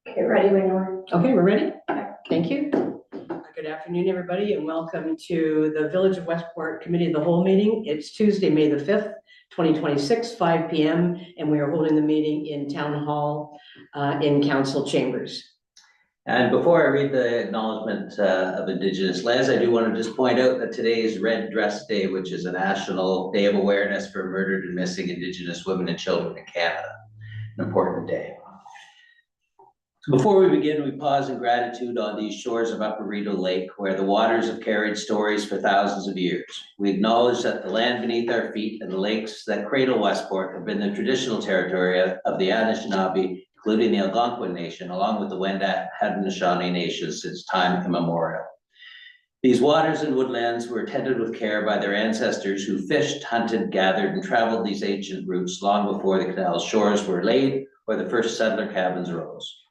Okay, ready when you are. Okay, we're ready? Thank you. Good afternoon, everybody, and welcome to the Village of Westport Committee of the Whole meeting. It's Tuesday, May the 5th, 2026, 5 p.m., and we are holding the meeting in Town Hall in Council Chambers. And before I read the acknowledgement of Indigenous lands, I do want to just point out that today is Red Dress Day, which is a national day of awareness for murdered and missing Indigenous women and children in Canada. An important day. So before we begin, we pause in gratitude on these shores of Upper Rideau Lake, where the waters have carried stories for thousands of years. We acknowledge that the land beneath our feet and the lakes that cradle Westport have been the traditional territory of the Anishinaabe, including the Algonquin Nation, along with the Wendat Haudenosaunee Nation since time immemorial. These waters and woodlands were tended with care by their ancestors who fished, hunted, gathered, and traveled these ancient routes long before the canal's shores were laid or the first settler cabins rose.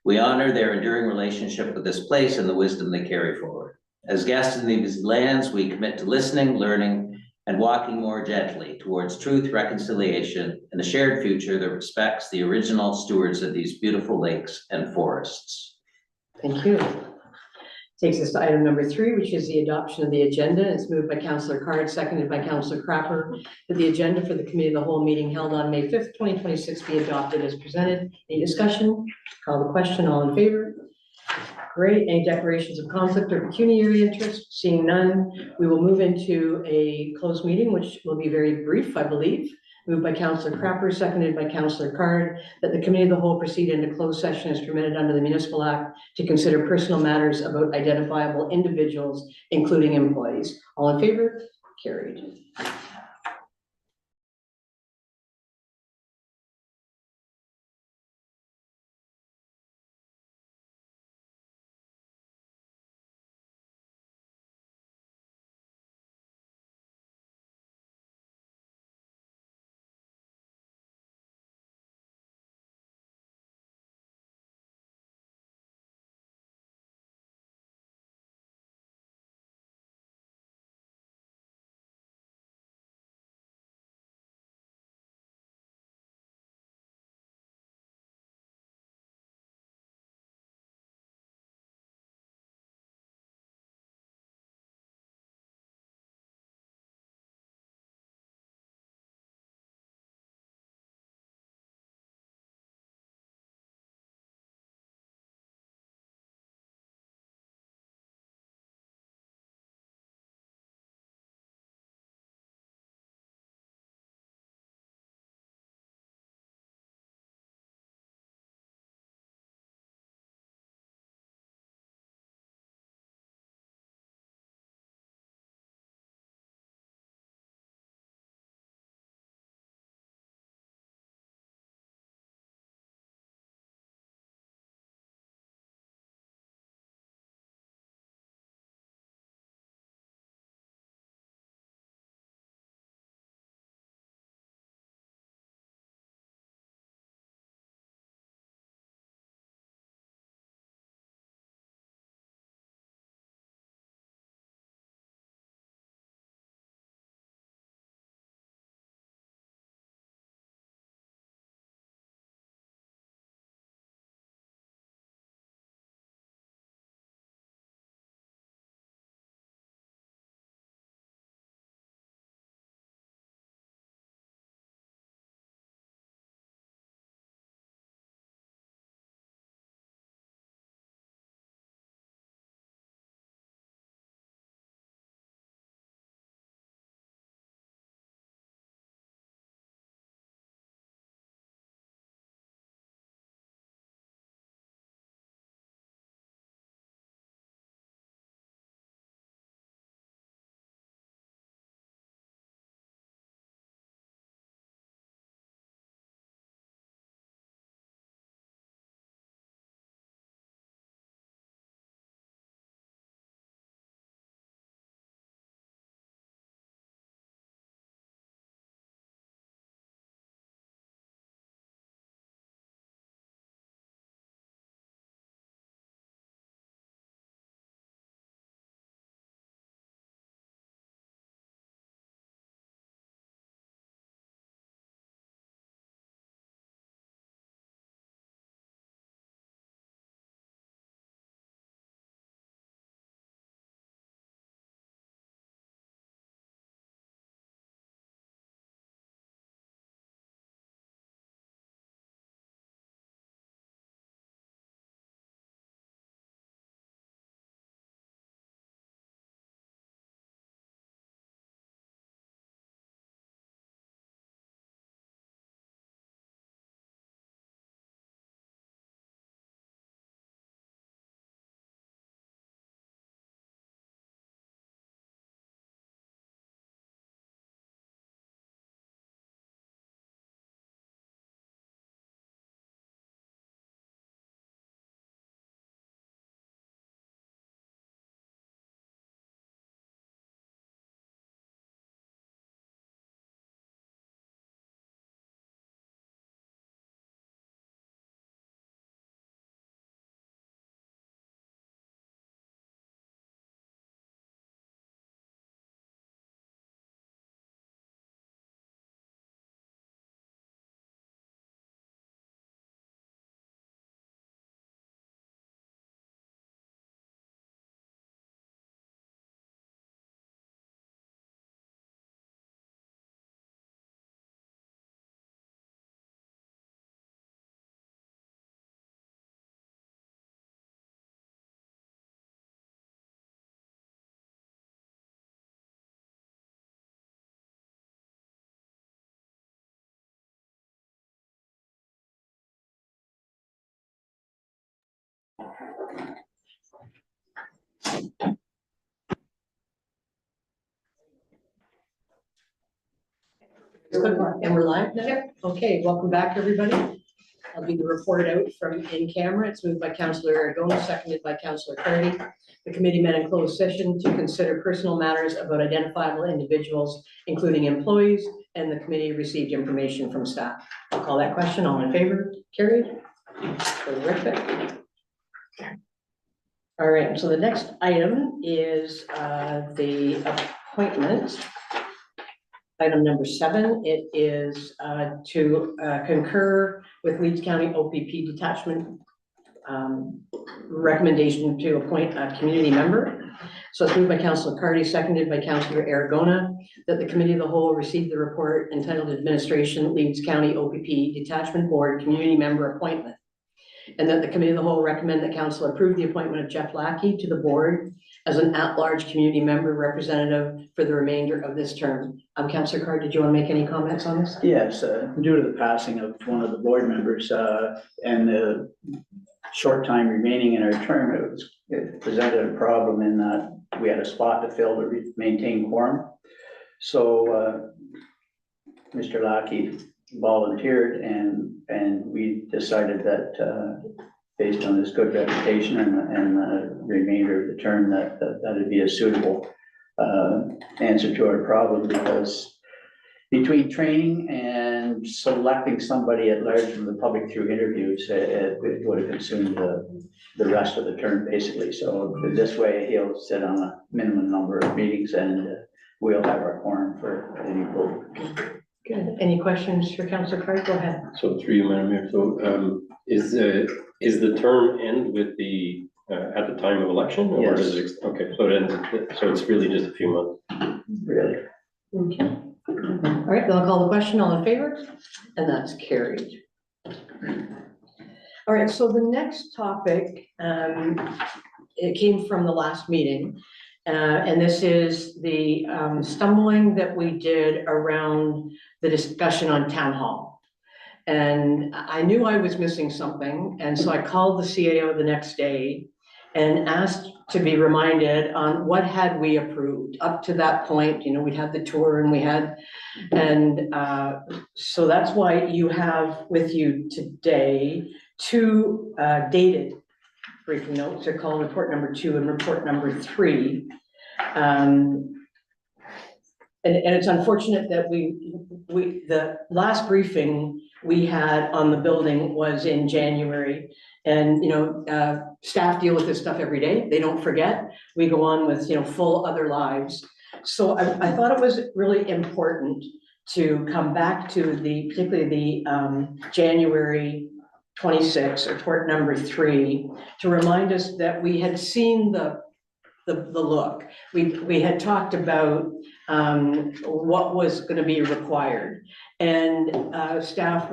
We honor their enduring relationship with this place and the wisdom they carry forward. As guests in these lands, we commit to listening, learning, and walking more gently towards truth, reconciliation, and a shared future that respects the original stewards of these beautiful lakes and forests. Thank you. Takes us to item number 3, which is the adoption of the agenda. It's moved by Councillor Card, seconded by Councillor Crapper, that the agenda for the Committee of the Whole meeting held on May 5th, 2026 be adopted as presented. Any discussion? Call the question. All in favor? Great. Any declarations of conflict or pecuniary interest? Seeing none, we will move into a closed meeting, which will be very brief, I believe. Moved by Councillor Crapper, seconded by Councillor Card, that the Committee of the Whole proceed into closed session as permitted under the Municipal Act to consider personal matters about identifiable individuals, including employees. All in favor? Carried. Good work. And we're live now? Okay, welcome back, everybody. I'll be the report out from in camera. It's moved by Councillor Aragona, seconded by Councillor Cardy. The committee met in closed session to consider personal matters about identifiable individuals, including employees, and the committee received information from staff. I'll call that question. All in favor? Carried. Terrific. All right, so the next item is the appointment. Item number 7, it is to concur with Leeds County OPP detachment recommendation to appoint a community member. So it's moved by Councillor Cardy, seconded by Councillor Aragona, that the committee of the whole received the report entitled Administration Leeds County OPP Detachment Board Community Member Appointment. And that the committee of the whole recommend that council approve the appointment of Jeff Lackey to the board as an at-large community member representative for the remainder of this term. Councillor Carr, did you want to make any comments on this? Yes, due to the passing of one of the board members and the short time remaining in our term, it presented a problem in that we had a spot to fill to maintain quorum. So Mr. Lackey volunteered and we decided that based on his good reputation and the remainder of the term that would be a suitable answer to our problem, because between training and selecting somebody at large from the public through interviews, it would have consumed the rest of the term basically. So this way he'll sit on a minimum number of meetings and we'll have our quorum for any vote. Good. Any questions for Councillor Carr? Go ahead. So through you, Madam Mayor, so is the term end with the at the time of election, or Yes. does it? Okay, so it ends. So it's really just a few months. Really? Okay. All right, then I'll call the question. All in favor? And that's carried. All right, so the next topic, it came from the last meeting. And this is the stumbling that we did around the discussion on town hall. And I knew I was missing something, and so I called the CAO the next day and asked to be reminded on what had we approved up to that point. You know, we had the tour and we had, and so that's why you have with you today 2 dated briefing notes. They're called report number 2 and report number 3. And it's unfortunate that the last briefing we had on the building was in January. And, you know, staff deal with this stuff every day. They don't forget. We go on with, you know, full other lives. So I thought it was really important to come back to particularly the January 26, report number 3, to remind us that we had seen the look. We had talked about what was going to be required, and staff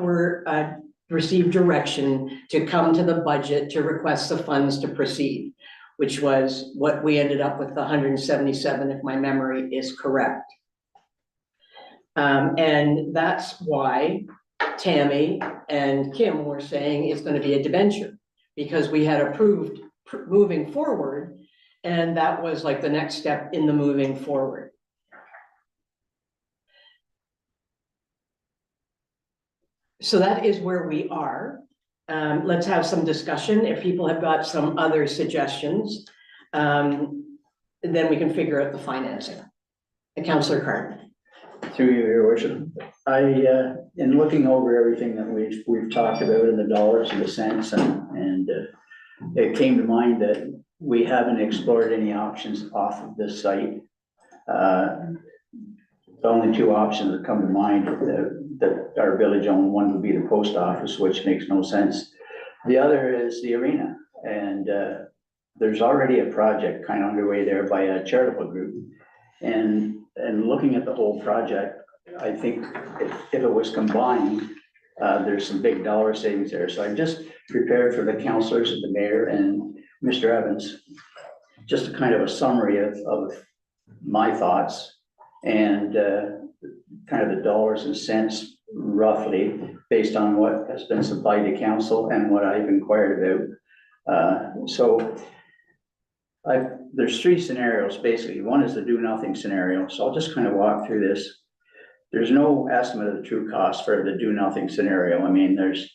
received direction to come to the budget to request the funds to proceed, which was what we ended up with, the 177, if my memory is correct. And that's why Tammy and Kim were saying it's going to be a debenture, because we had approved moving forward, and that was like the next step in the moving forward. So that is where we are. Let's have some discussion. If people have got some other suggestions, then we can figure out the financing. Councillor Carr. Through you, Your Worship, in looking over everything that we've talked about in the dollars and the cents, and it came to mind that we haven't explored any options off of this site. The only 2 options that come to mind that our village owned, one would be the post office, which makes no sense. The other is the arena, and there's already a project kind of underway there by a charitable group. And looking at the whole project, I think if it was combined, there's some big dollar savings there. So I just prepared for the councillors and the mayor and Mr. Evans, just a kind of a summary of my thoughts and kind of the dollars and cents roughly based on what has been supplied to council and what I've inquired So there's three scenarios, basically. One is the do nothing scenario. So I'll just kind of walk through this. There's no estimate of the true cost for the do nothing scenario. I mean, there's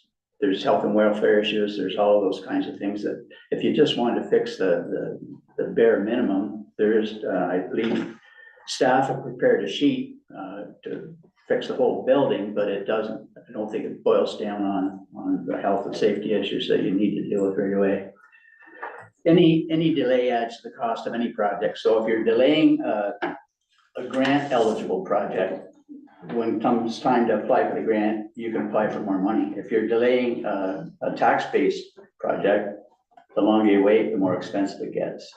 health and welfare issues. There's all of those kinds of things that if you just wanted to fix the bare minimum, there is, I believe, staff have prepared a sheet to fix the whole building, but it doesn't, I don't think it boils down on the health and safety issues that you need to deal with right away. Any delay adds to the cost of any project. So if you're delaying a grant eligible project, when it comes time to apply for the grant, you can apply for more money. If you're delaying a tax-based project, the longer you wait, the more expensive it gets.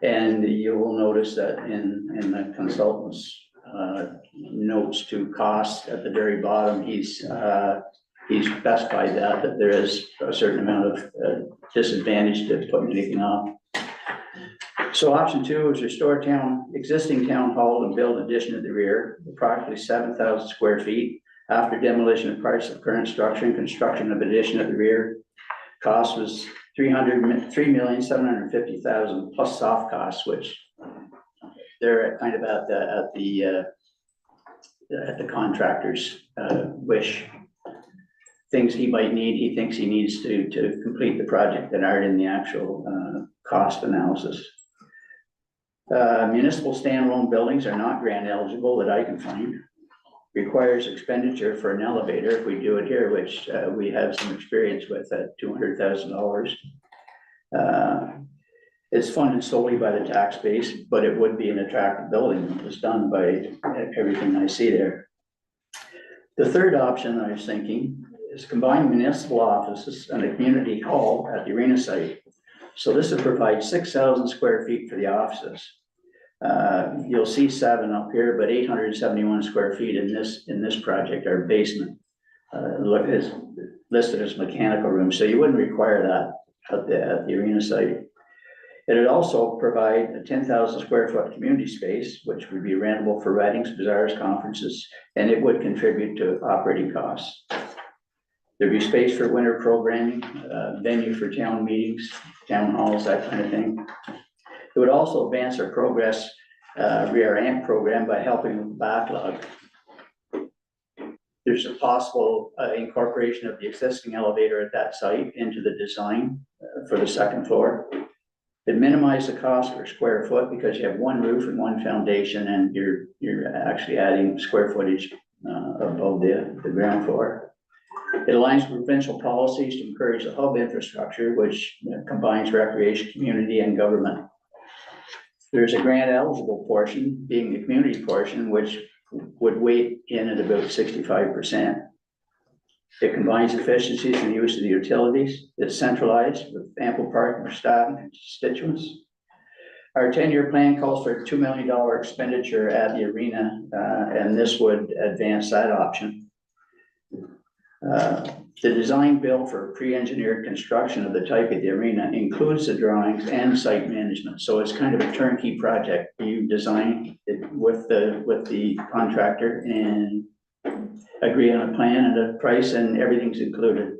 And you will notice that in the consultant's notes to costs at the very bottom, he's specified that there is a certain amount of disadvantage to putting anything off. So option two is restore existing town hall and build addition at the rear, approximately 7,000 square feet. After demolition of parts of current structure and construction of addition at the rear, cost was $3,750,000 plus soft costs, which they're kind of at the contractor's wish. Things he might need, he thinks he needs to complete the project that aren't in the actual cost analysis. Municipal standalone buildings are not grant eligible that I can find. Requires expenditure for an elevator if we do it here, which we have some experience with at $200,000. It's funded solely by the tax base, but it would be an attractive building. It was done by everything I see there. The third option I was thinking is combine municipal offices and a community hall at the arena site. So this would provide 6,000 square feet for the offices. You'll see 7 up here, but 871 square feet in this project are basement. Look, it's listed as mechanical room, so you wouldn't require that at the arena site. It would also provide a 10,000 square foot community space, which would be rentable for weddings, bazaars, conferences, and it would contribute to operating costs. There'd be space for winter programming, venue for town meetings, town halls, that kind of thing. It would also advance our progress AMP program by helping with the backlog. There's a possible incorporation of the existing elevator at that site into the design for the second floor. It minimizes the cost per square foot because you have one roof and one foundation, and you're actually adding square footage above the ground floor. It aligns with provincial policies to encourage a hub infrastructure, which combines recreation, community, and government. There's a grant eligible portion, being the community portion, which would weigh in at about 65%. It combines efficiencies and use of the utilities. It's centralized with ample parking for staff and constituents. Our 10-year plan calls for a $2 million expenditure at the arena, and this would advance that option. The design build for pre-engineered construction of the type of the arena includes the drawings and site management. So it's kind of a turnkey project. You design it with the contractor and agree on a plan and a price, and everything's included.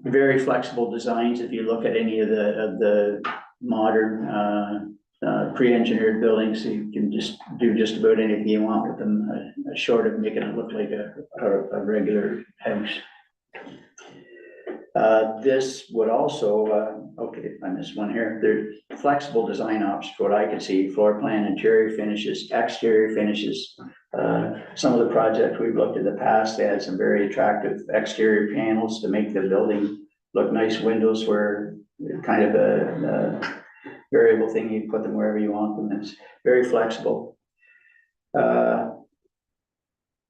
Very flexible designs. If you look at any of the modern pre-engineered buildings, you can just do just about anything you want with them, short of making it look like a regular house. This would also, okay, I missed one here. There's flexible design options for what I can see: floor plan, interior finishes, exterior finishes. Some of the projects we've looked at in the past, they had some very attractive exterior panels to make the building look nice. Windows were kind of a variable thing. You put them wherever you want them. It's very flexible.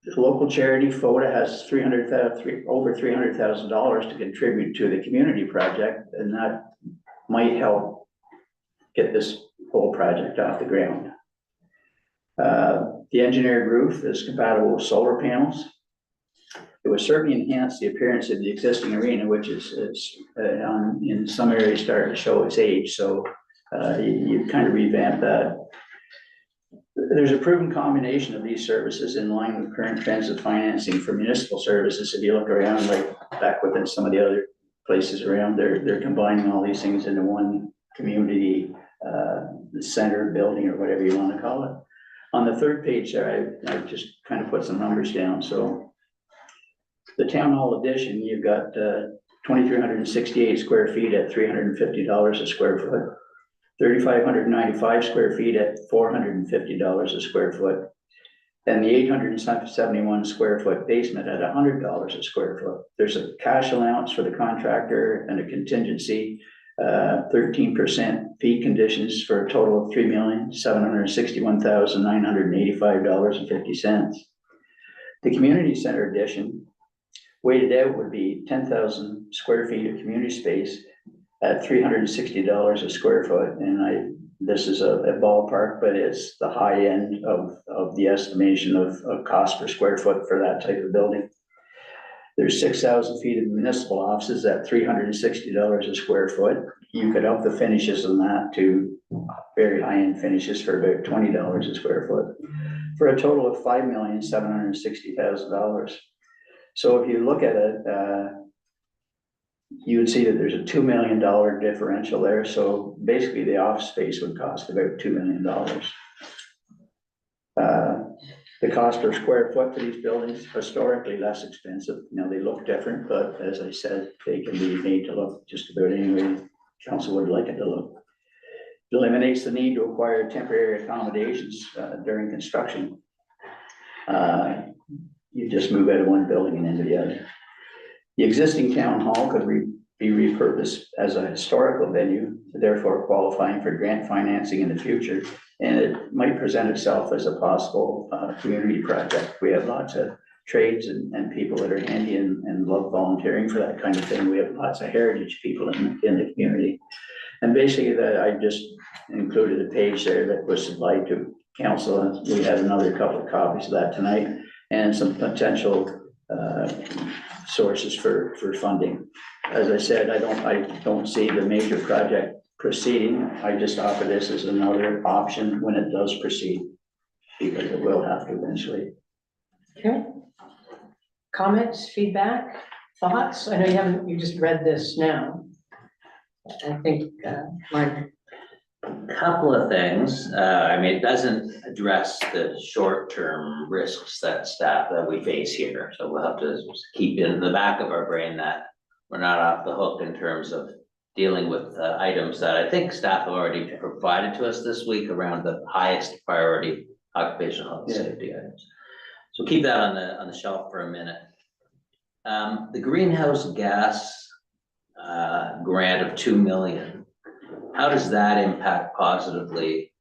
The local charity FODA has over $300,000 to contribute to the community project, and that might help get this whole project off the ground. The engineered roof is compatible with solar panels. It would certainly enhance the appearance of the existing arena, which is in some areas starting to show its age. So you kind of revamp that. There's a proven combination of these services in line with current trends of financing for municipal services. If you look around, like back within some of the other places around. They're combining all these things into one community center building or whatever you want to call it. On the third page there, I just kind of put some numbers down. So the town hall addition, you've got 2,368 square feet at $350 a square foot, 3,595 square feet at $450 a square foot, and the 871 square foot basement at $100 a square foot. There's a cash allowance for the contractor and a contingency, 13% fee conditions for a total of $3,761,985.50. The community center addition, weighted out, would be 10,000 square feet of community space at $360 a square foot. And this is a ballpark, but it's the high end of the estimation of cost per square foot for that type of building. There's 6,000 feet of municipal offices at $360 a square foot. You could up the finishes on that to very high-end finishes for about $20 a square foot, for a total of $5,760,000. So if you look at it, you would see that there's a $2 million differential there. So basically the office space would cost about $2 million. The cost per square foot for these buildings, historically less expensive. Now they look different, but as I said, they can be made to look just about any way council would like it to look. It eliminates the need to acquire temporary accommodations during construction. You just move out of one building and into the other. The existing town hall could be repurposed as a historical venue, therefore qualifying for grant financing in the future. And it might present itself as a possible community project. We have lots of trades and people that are handy and love volunteering for that kind of thing. We have lots of heritage people in the community. And basically I just included a page there that was supplied to council. And we had another couple of copies of that tonight, and some potential sources for funding. As I said, I don't see the major project proceeding. I just offer this as another option when it does proceed, because it will have to eventually. Okay. Comments, feedback, thoughts? I know you just read this now. I think, Mark. Couple of things. I mean, it doesn't address the short-term risks that we face here. So we'll have to keep in the back of our brain that we're not off the hook in terms of dealing with items that I think staff have already provided to us this week around the highest priority occupational health and safety items. So keep that on the shelf for a minute. The greenhouse gas grant of $2 million. How does that impact positively?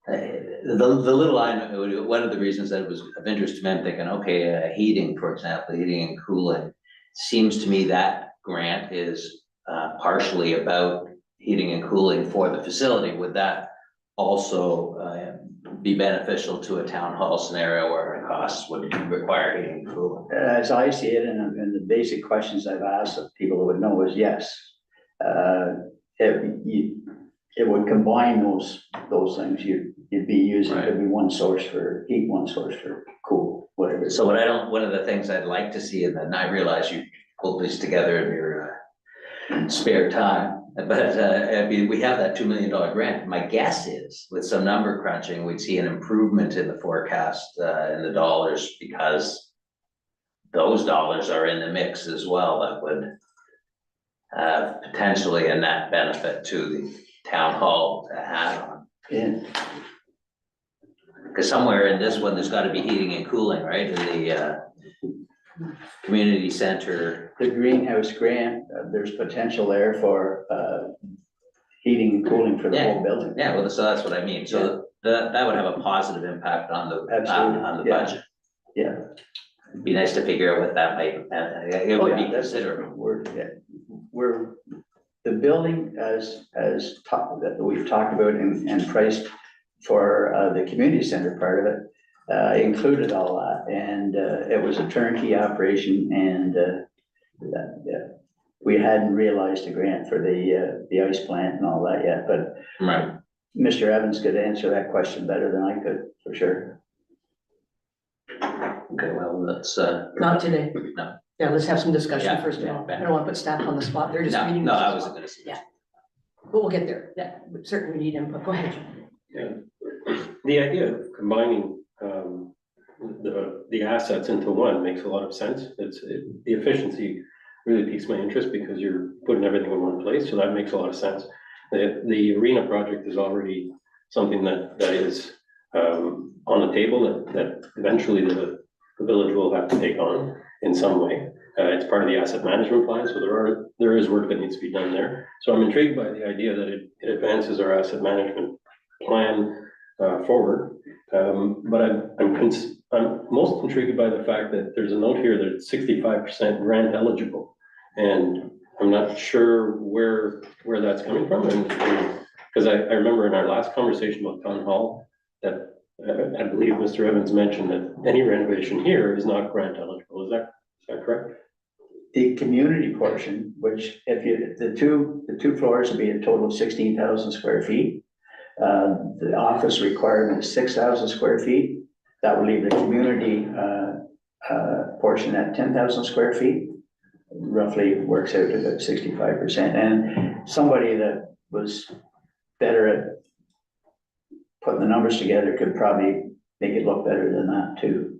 The little item, one of the reasons that it was of interest to me, I'm thinking, okay, heating, for example, heating and cooling, seems to me that grant is partially about heating and cooling for the facility. Would that also be beneficial to a town hall scenario where costs would require heating and cooling? As I see it, and the basic questions I've asked of people who would know is yes. It would combine those things. You'd be using, Right. Could be one source for heat, one source for cool, whatever. So one of the things I'd like to see, and then I realize you pulled these together in your spare time, but I mean, we have that $2 million grant. My guess is with some number crunching, we'd see an improvement in the forecast in the dollars, because those dollars are in the mix as well. That would have potentially a net benefit to the town hall to add on. Yeah. Because somewhere in this one, there's got to be heating and cooling, right? In the community center. The greenhouse grant, there's potential there for heating and cooling for the whole building. Yeah, well, so that's what I mean. So that would have a positive impact on the budget. Yeah. It'd be nice to figure out what that might, it would be considerable. We're the building that we've talked about and priced for the community center part of it included all that, and it was a turnkey operation, and we hadn't realized a grant for the ice plant and all that yet, but Right. Mr. Evans could answer that question better than I could, for sure. Okay, well, that's Not today. no. Yeah, let's have some discussion Yeah, first of yeah, all. I yeah. don't want to put staff on the spot. They're just No, reading. no, this I as wasn't well. gonna say. Yeah. But we'll get there. Yeah, certainly we need input. Go ahead, John. Yeah. The idea of combining the assets into one makes a lot of sense. The efficiency really piques my interest because you're putting everything in one place, so that makes a lot of sense. The arena project is already something that is on the table that eventually the village will have to take on in some way. It's part of the asset management plan, so there is work that needs to be done there. So I'm intrigued by the idea that it advances our asset management plan forward. But I'm most intrigued by the fact that there's a note here that it's 65% grant eligible. And I'm not sure where that's coming from. And because I remember in our last conversation about town hall, that I believe Mr. Evans mentioned that any renovation here is not grant eligible. Is that correct? The community portion, which the two floors would be a total of 16,000 square feet. The office requirement is 6,000 square feet. That would leave the community portion at 10,000 square feet. Roughly works out to about 65%. And somebody that was better at putting the numbers together could probably make it look better than that too.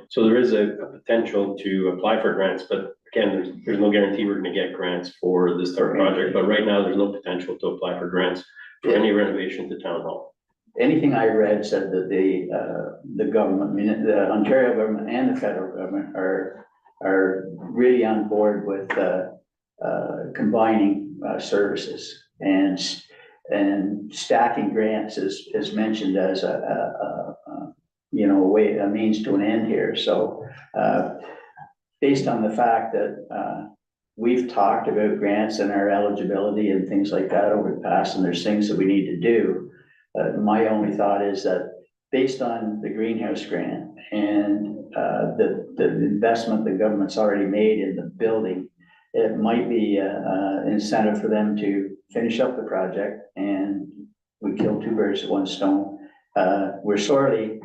So there is a potential to apply for grants, but again, there's no guarantee we're gonna get grants for this type of project, but right now, there's no potential to apply for grants for any renovation to town hall. Anything I read said that the government, I mean, the Ontario government and the federal government are really on board with combining services and stacking grants is mentioned as a means to an end here. So based on the fact that we've talked about grants and our eligibility and things like that over the past, and there's things that we need to do. My only thought is that based on the greenhouse grant and the investment the government's already made in the building, it might be an incentive for them to finish up the project, and we kill two birds with one stone. We're sorely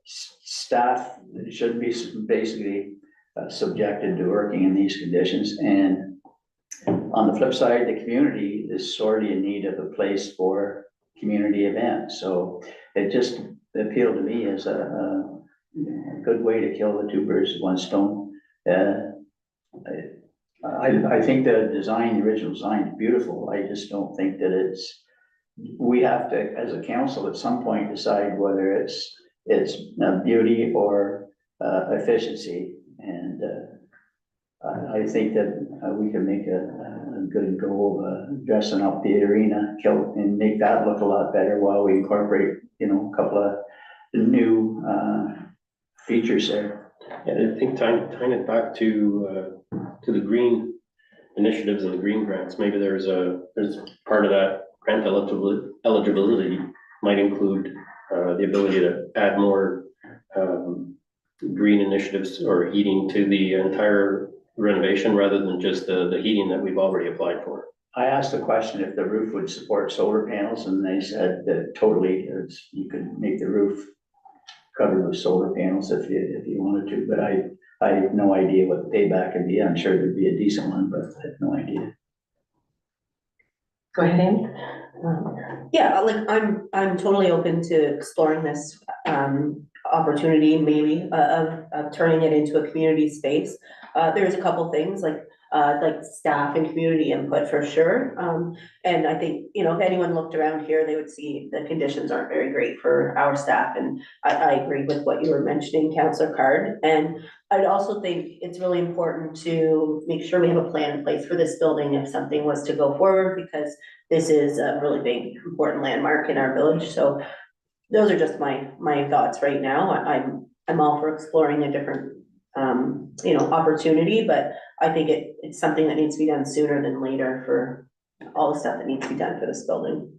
staff should be basically subjected to working in these conditions, and on the flip side, the community is sorely in need of a place for community events. So it just appealed to me as a good way to kill the two birds with one stone. I think the original design is beautiful. I just don't think that we have to, as a council, at some point decide whether it's beauty or efficiency. And I think that we can make a good go of dressing up the arena and make that look a lot better while we incorporate, a couple of new features there. And I think tying it back to the green initiatives and the green grants, maybe there's part of that grant eligibility might include the ability to add more green initiatives or heating to the entire renovation rather than just the heating that we've already applied for. I asked the question if the roof would support solar panels, and they said that totally, you could make the roof covered with solar panels if you wanted to, but I have no idea what the payback would be. I'm sure there'd be a decent one, but I have no idea. Go ahead, Amy. Yeah, like I'm totally open to exploring this opportunity, maybe of turning it into a community space. There's a couple things like staff and community input for sure. And I think, if anyone looked around here, they would see the conditions aren't very great for our staff. And I agree with what you were mentioning, Councillor Card. And I'd also think it's really important to make sure we have a plan in place for this building if something was to go forward, because this is a really big, important landmark in our village. So those are just my thoughts right now. I'm all for exploring a different opportunity, but I think it's something that needs to be done sooner than later for all the stuff that needs to be done for this building.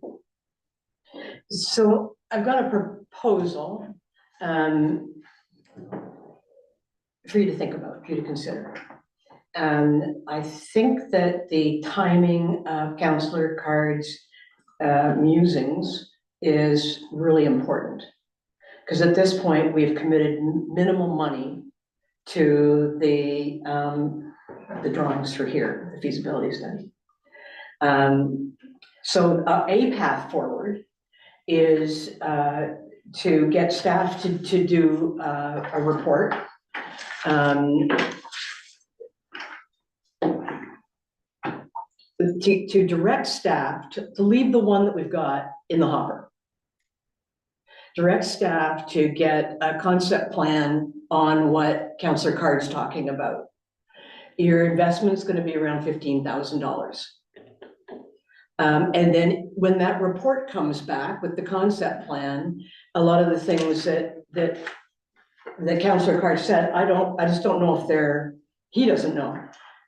So I've got a proposal for you to think about, for you to consider. And I think that the timing of Councillor Card's musings is really important. Because at this point, we've committed minimal money to the drawings for here, the feasibility study. So a path forward is to get staff to do a report. To direct staff to leave the one that we've got in the hopper. Direct staff to get a concept plan on what Councillor Card's talking about. Your investment's gonna be around $15,000. And then when that report comes back with the concept plan, a lot of the things that Councillor Card said, I just don't know if he doesn't know.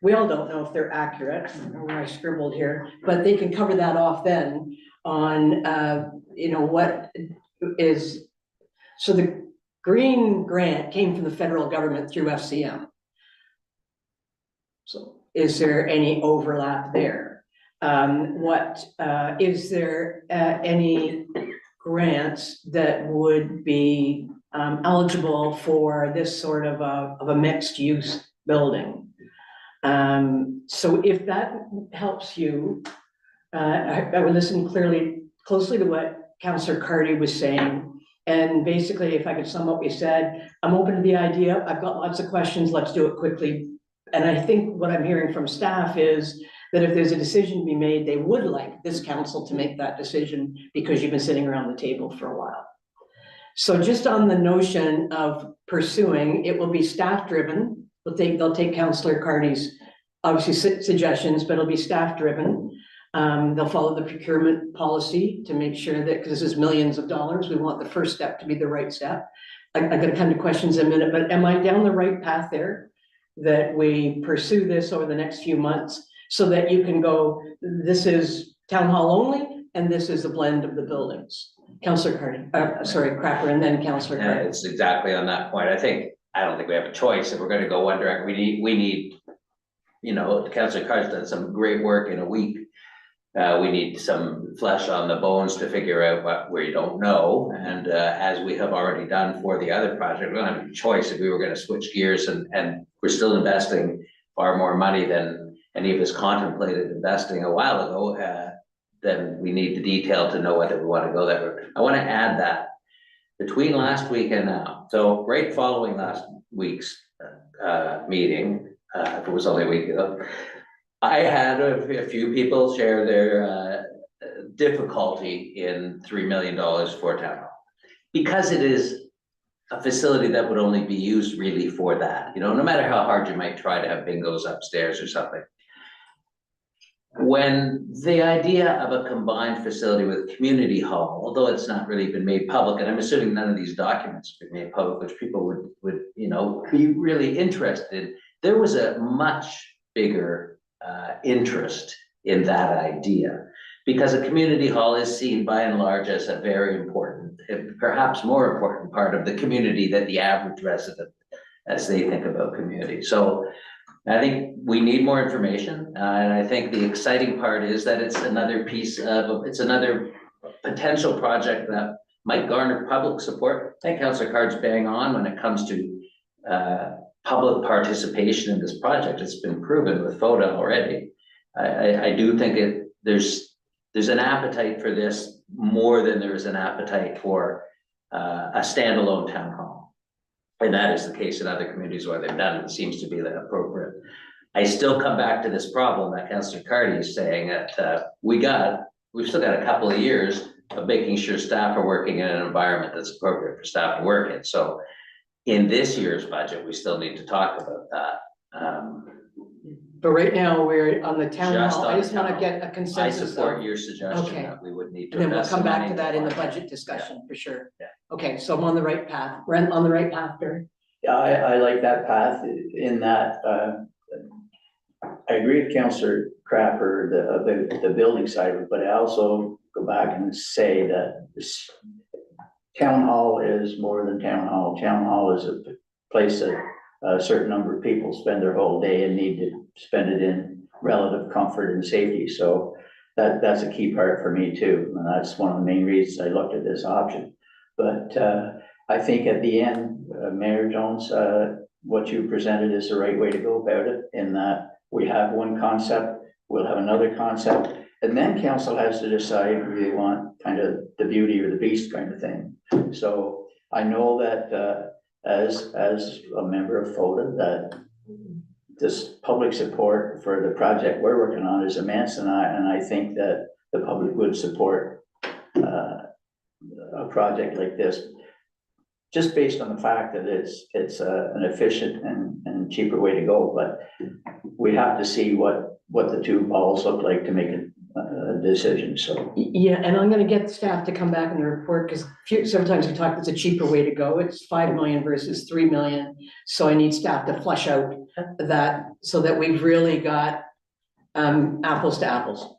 We all don't know if they're accurate, or I scribbled here, but they can cover that off then on, what is, so the green grant came from the federal government through FCM. So is there any overlap there? Is there any grants that would be eligible for this sort of a mixed use building? So if that helps you, I would listen closely to what Councillor Cardy was saying. And basically, if I could sum up what you said, I'm open to the idea. I've got lots of questions. Let's do it quickly. And I think what I'm hearing from staff is that if there's a decision to be made, they would like this council to make that decision because you've been sitting around the table for a while. So just on the notion of pursuing, it will be staff driven. They'll take Councillor Cardy's obviously suggestions, but it'll be staff driven. They'll follow the procurement policy to make sure that, because this is millions of dollars, we want the first step to be the right step. I'm gonna come to questions in a minute, but am I down the right path there? That we pursue this over the next few months so that you can go, this is town hall only, and this is a blend of the buildings. Councillor Cardy, Crapper, and then Councillor Cardy. It's exactly on that point. I don't think we have a choice if we're gonna go one direction. We need, Councillor Card's done some great work in a week. We need some flesh on the bones to figure out what we don't know. And as we have already done for the other project, we don't have a choice if we were gonna switch gears and we're still investing far more money than any of us contemplated investing a while ago. Then we need the detail to know whether we wanna go that route. I wanna add that between last week and now, so right following last week's meeting, if it was only a week ago, I had a few people share their difficulty in $3 million for town hall. Because it is a facility that would only be used really for that, no matter how hard you might try to have bingos upstairs or something. When the idea of a combined facility with community hall, although it's not really been made public, and I'm assuming none of these documents have been made public, which people would be really interested in, there was a much bigger interest in that idea, because a community hall is seen by and large as a very important, perhaps more important part of the community than the average resident as they think about community. So I think we need more information, and I think the exciting part is that it's another potential project that might garner public support. I think Councillor Card's bang on when it comes to public participation in this project. It's been proven with FODA already. I do think there's an appetite for this more than there is an appetite for a standalone town hall. And that is the case in other communities where they've done it. It seems to be that appropriate. I still come back to this problem that Councillor Cardy is saying that we've still got a couple of years of making sure staff are working in an environment that's appropriate for staff to work in. So in this year's budget, we still need to talk about that. But right now, we're on the town Just hall. on I just want to town get a I consensus. support your suggestion Okay. that we would need to. And then we'll invest come some back money to that in the into it. budget discussion for sure. Yeah. Okay, so I'm on the right path. We're on the right path, Barry. Yeah, I like that path in that, I agree with Councillor Crapper, the building side of it, but I also go back and say that this town hall is more than town hall. Town hall is a place that a certain number of people spend their whole day and need to spend it in relative comfort and safety. So that's a key part for me too. And that's one of the main reasons I looked at this option. But I think at the end, Mayor Jones, what you presented is the right way to go about it, in that we have one concept, we'll have another concept, and then council has to decide whether they want kind of the beauty or the beast kind of thing. So I know that, as a member of FOTA, that this public support for the project we're working on is immense, and I think that the public would support a project like this, just based on the fact that it's an efficient and cheaper way to go. But we have to see what the two balls look like to make a decision, so. Yeah, and I'm gonna get staff to come back in the report, because sometimes we talk, it's a cheaper way to go, it's 5 million versus 3 million. So I need staff to flush out that, so that we've really got apples to apples.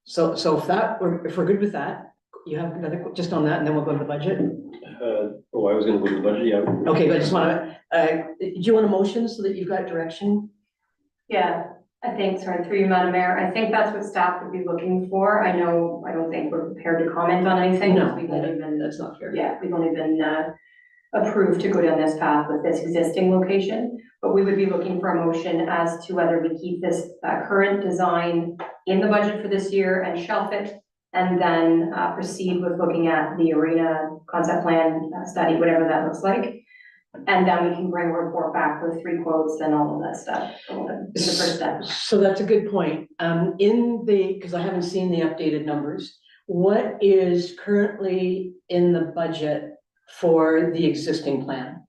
So if we're good with that, you have another, just on that, and then we'll go to the budget? I was gonna go to the budget, yeah. Okay, but I just wanna, do you want a motion so that you've got direction? Yeah, I think, sorry, through you, Madam Mayor, I think that's what staff would be looking for. I don't think we're prepared to comment on anything. No, We've only been, that's not fair. yeah, we've only been approved to go down this path with this existing location. But we would be looking for a motion as to whether we keep this current design in the budget for this year and shelf it, and then proceed with looking at the arena concept plan study, whatever that looks like. And then we can bring a report back with 3 quotes and all of that stuff. It's the first step. So that's a good point. Because I haven't seen the updated numbers, what is currently in the budget for the existing plan?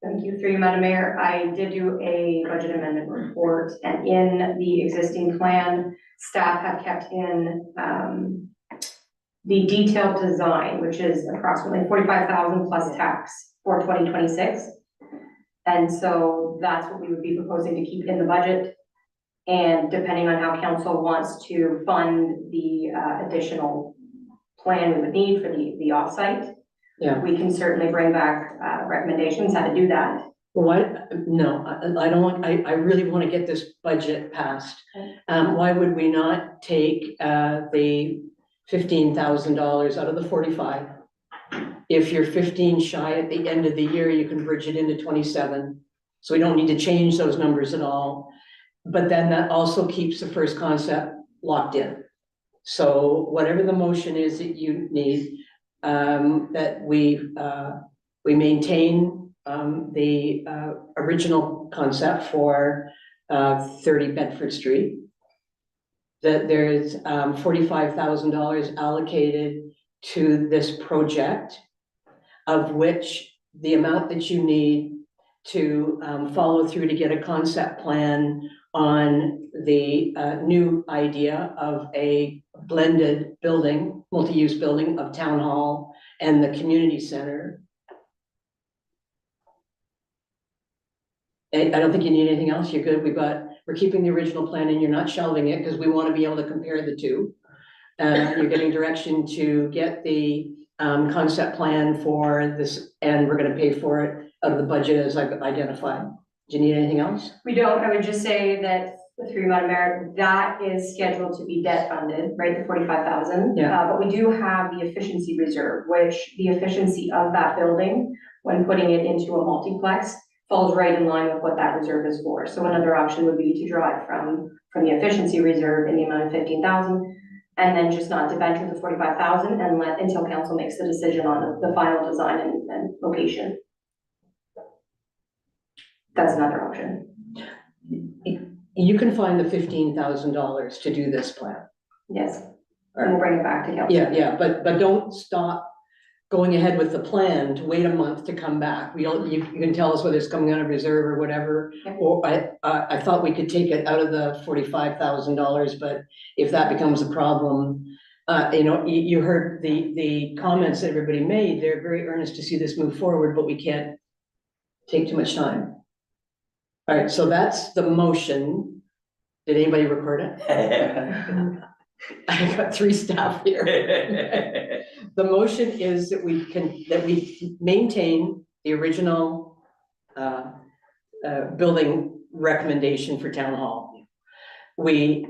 Thank you, through you, Madam Mayor. I did do a budget amendment report, and in the existing plan, staff have kept in the detailed design, which is approximately 45,000 plus tax for 2026. And so that's what we would be proposing to keep in the budget. And depending on how council wants to fund the additional plan we would need for the offsite, Yeah. we can certainly bring back recommendations how to do that. Why, no, I don't want, I really want to get this budget passed. Why would we not take the $15,000 out of the 45? If you're 15 shy at the end of the year, you can bridge it into 27. So we don't need to change those numbers at all. But then that also keeps the first concept locked in. So whatever the motion is that you need, that we maintain the original concept for 30 Bedford Street. That there's $45,000 allocated to this project, of which the amount that you need to follow through to get a concept plan on the new idea of a blended building, multi-use building of town hall and the community center. I don't think you need anything else. You're good. We're keeping the original plan and you're not shelving it because we want to be able to compare the two. You're getting direction to get the concept plan for this, and we're going to pay for it out of the budget as I've identified. Do you need anything else? We don't. I would just say that through Madam Mayor, that is scheduled to be debt funded, right? The 45,000. Yeah. But we do have the efficiency reserve, which the efficiency of that building, when putting it into a multiplex, falls right in line with what that reserve is for. So another option would be to draw it from the efficiency reserve in the amount of 15,000, and then just not debenture the 45,000 and let until council makes the decision on the final design and location. That's another option. You can find the $15,000 to do this plan. Yes, and we'll bring it back to council. Yeah, but don't stop going ahead with the plan to wait a month to come back. You can tell us whether it's coming out of reserve or whatever. Okay. Or I thought we could take it out of the $45,000, but if that becomes a problem, you heard the comments that everybody made. They're very earnest to see this move forward, but we can't take too much time. All right, so that's the motion. Did anybody record it? I got 3 staff here. The motion is that we maintain the original building recommendation for town hall. We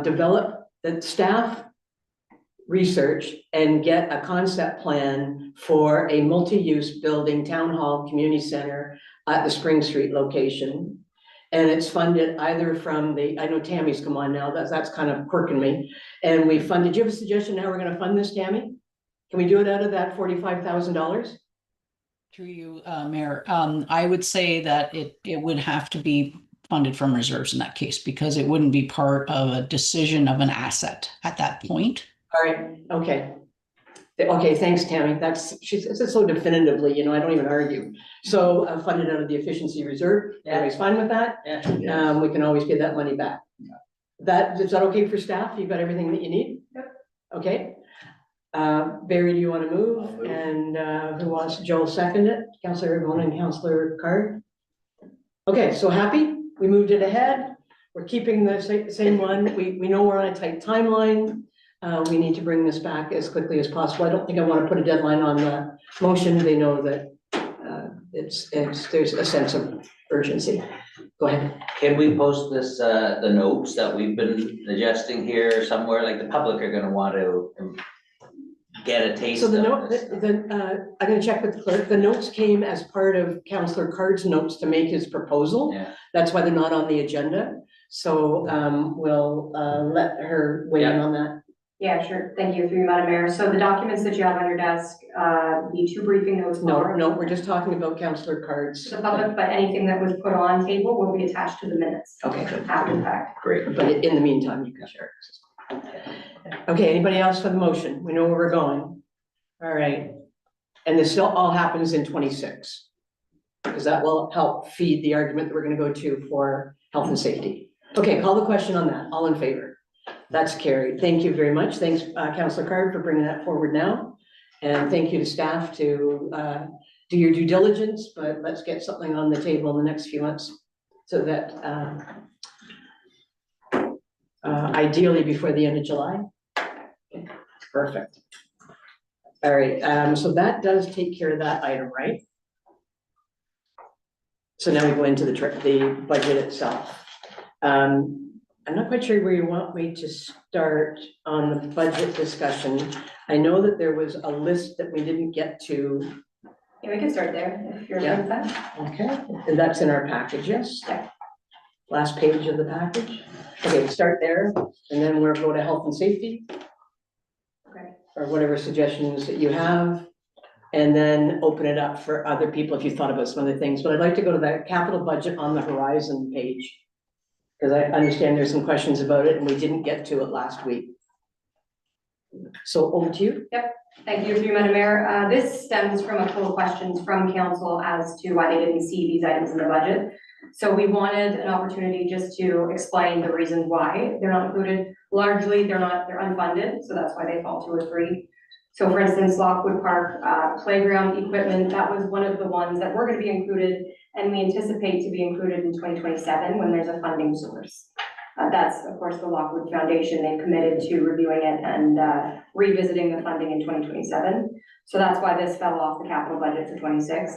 develop, that staff research and get a concept plan for a multi-use building, town hall, community center at the Spring Street location. And it's funded either from I know Tammy's come on now, that's kind of quirking me. And we funded, do you have a suggestion how we're gonna fund this, Tammy? Can we do it out of that $45,000? Through you, Mayor, I would say that it would have to be funded from reserves in that case, because it wouldn't be part of a decision of an asset at that point. All right, okay. Okay, thanks, Tammy. She says it so definitively, you know, I don't even argue. So funded out of the efficiency reserve, everybody's fine with that? Yeah. We can always get that money back. Is that okay for staff? You've got everything that you need? Yep. Okay. Barry, do you want to I'll move? move. And who wants, Joel second it? Councillor Ivone and Councillor Card? Okay, so happy? We moved it ahead. We're keeping the same one. We know we're on a tight timeline. We need to bring this back as quickly as possible. I don't think I want to put a deadline on the motion. They know that there's a sense of urgency. Go ahead. Can we post this, the notes that we've been suggesting here somewhere, like the public are gonna want to get a taste So of the note, this? I'm gonna check with the clerk. The notes came as part of Councillor Card's notes to make his proposal. Yeah, That's why they're not on the agenda. So we'll let her weigh in on that. Yeah, sure. Thank you, through you, Madam Mayor. So the documents that you have on your desk, the two briefing notes. No, we're just talking about Councillor Card's. To the public, but anything that was put on table will be attached to the minutes. Okay, good. After the fact. great. But in the meantime, you can share it. Okay, anybody else for the motion? We know where we're going. All right. And this still all happens in 26. Because that will help feed the argument that we're gonna go to for health and safety. Okay, call the question on that. All in favor? That's carried. Thank you very much. Thanks, Councillor Card, for bringing that forward now. And thank you to staff to do your due diligence, but let's get something on the table in the next few months so that ideally before the end of July. Okay, perfect. All right, so that does take care of that item, right? So now we go into the budget itself. I'm not quite sure where you want me to start on the budget discussion. I know that there was a list that we didn't get to. Yeah, we can start there if you're okay with that. Okay, and that's in our package, yes? Yeah. Last page of the package. Okay, we'll start there, and then we'll go to health and safety. Okay. Or whatever suggestions that you have, and then open it up for other people if you thought about some other things. But I'd like to go to that capital budget on the horizon page. Because I understand there's some questions about it, and we didn't get to it last week. So over to you. Thank you, through you, Madam Mayor. This stems from a couple of questions from council as to why they didn't see these items in the budget. So we wanted an opportunity just to explain the reasons why they're not included. Largely, they're unfunded, so that's why they fall 2 or 3. So for instance, Lockwood Park playground equipment, that was one of the ones that were going to be included, and we anticipate to be included in 2027 when there's a funding source. That's, of course, the Lockwood Foundation. They've committed to reviewing it and revisiting the funding in 2027. So that's why this fell off the capital budget for 26.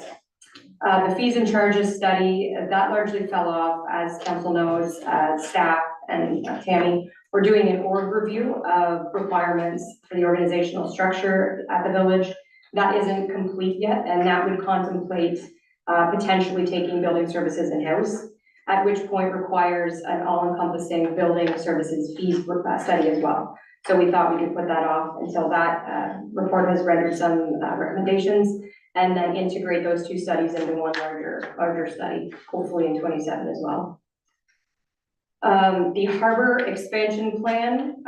The fees and charges study, that largely fell off, as council knows, staff and Tammy. We're doing an org review of requirements for the organizational structure at the village. That isn't complete yet, and that would contemplate potentially taking building services in-house, at which point requires an all-encompassing building services fees study as well. So we thought we could put that off until that report has rendered some recommendations, and then integrate those 2 studies into one larger study, hopefully in 27 as well. The harbor expansion plan,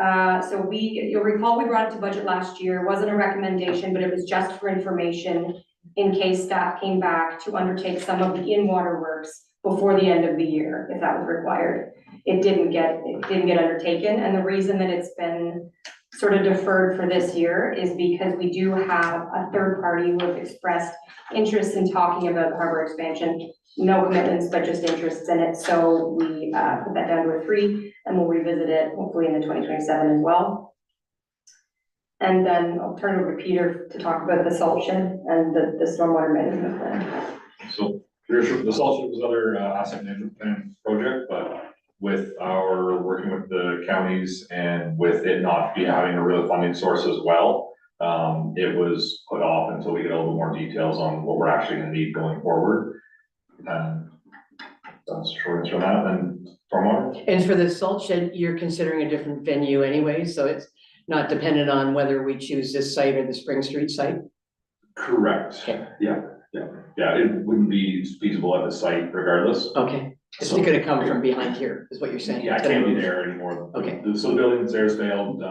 so you'll recall we brought it to budget last year. It wasn't a recommendation, but it was just for information in case staff came back to undertake some of the in-water works before the end of the year, if that was required. It didn't get undertaken, and the reason that it's been sort of deferred for this year is because we do have a third party who have expressed interest in talking about the harbor expansion. No commitments, but just interests in it. So we put that down to a 3, and we'll revisit it hopefully in the 2027 as well. And then I'll turn it over to Peter to talk about the salt shed and the stormwater management plan. So the salt shed was another asset management plan project, but with our, working with the counties and with it not be having a real funding source as well, it was put off until we get a little more details on what we're actually gonna need going forward. And that's the short answer on that, and stormwater. And for the salt shed, you're considering a different venue anyway, so it's not dependent on whether we choose this site or the Spring Street site? Correct, Okay. yeah, it wouldn't be feasible at the site regardless. Okay, it's So- gonna come from behind here, is what you're saying? Yeah, I can't be there anymore. Okay. So the building there's failed,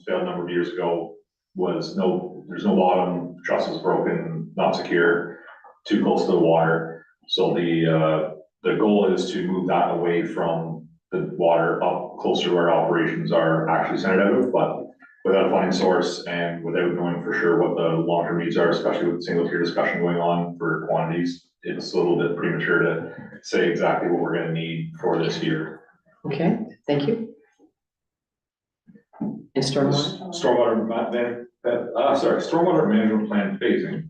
failed a number of years ago, there's no bottom, truss is broken, not secure, too close to the water. So the goal is to move that away from the water up closer to where operations are actually centered out of, but without a funding source and without knowing for sure what the long-term needs are, especially with the single tier discussion going on for quantities, it's a little bit premature to say exactly what we're gonna need for this year. Okay, thank you. And stormwater? Stormwater management plan phasing.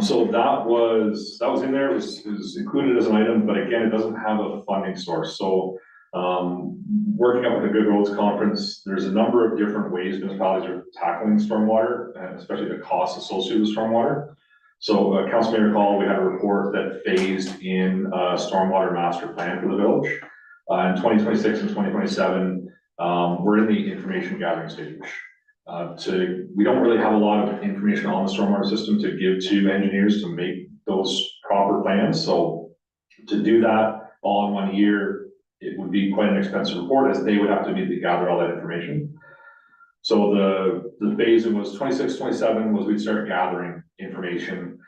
So that was in there, it was included as an item, but again, it doesn't have a funding source, so. Working up with the Good Roads Conference, there's a number of different ways municipalities are tackling stormwater, and especially the costs associated with stormwater. So, council may recall, we had a report that phased in a stormwater master plan for the village. In 2026 and 2027, we're in the information gathering stage. We don't really have a lot of information on the stormwater system to give to engineers to make those proper plans, so to do that all in 1 year, it would be quite an expensive report, as they would have to immediately gather all that information. So the phase was 26, 27 was we'd start gathering information,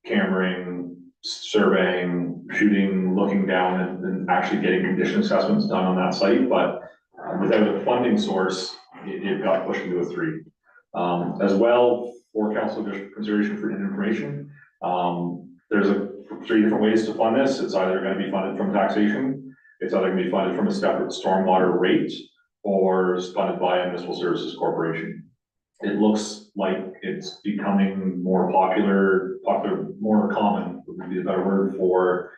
cameraing, surveying, shooting, looking down, and actually getting condition assessments done on that site, but without a funding source, it got pushed into a 3. As well, for council consideration for information, there's 3 different ways to fund this. It's either gonna be funded from taxation, it's either gonna be funded from a separate stormwater rate, or is funded by a municipal services corporation. It looks like it's becoming more popular, more common, would be the better word, for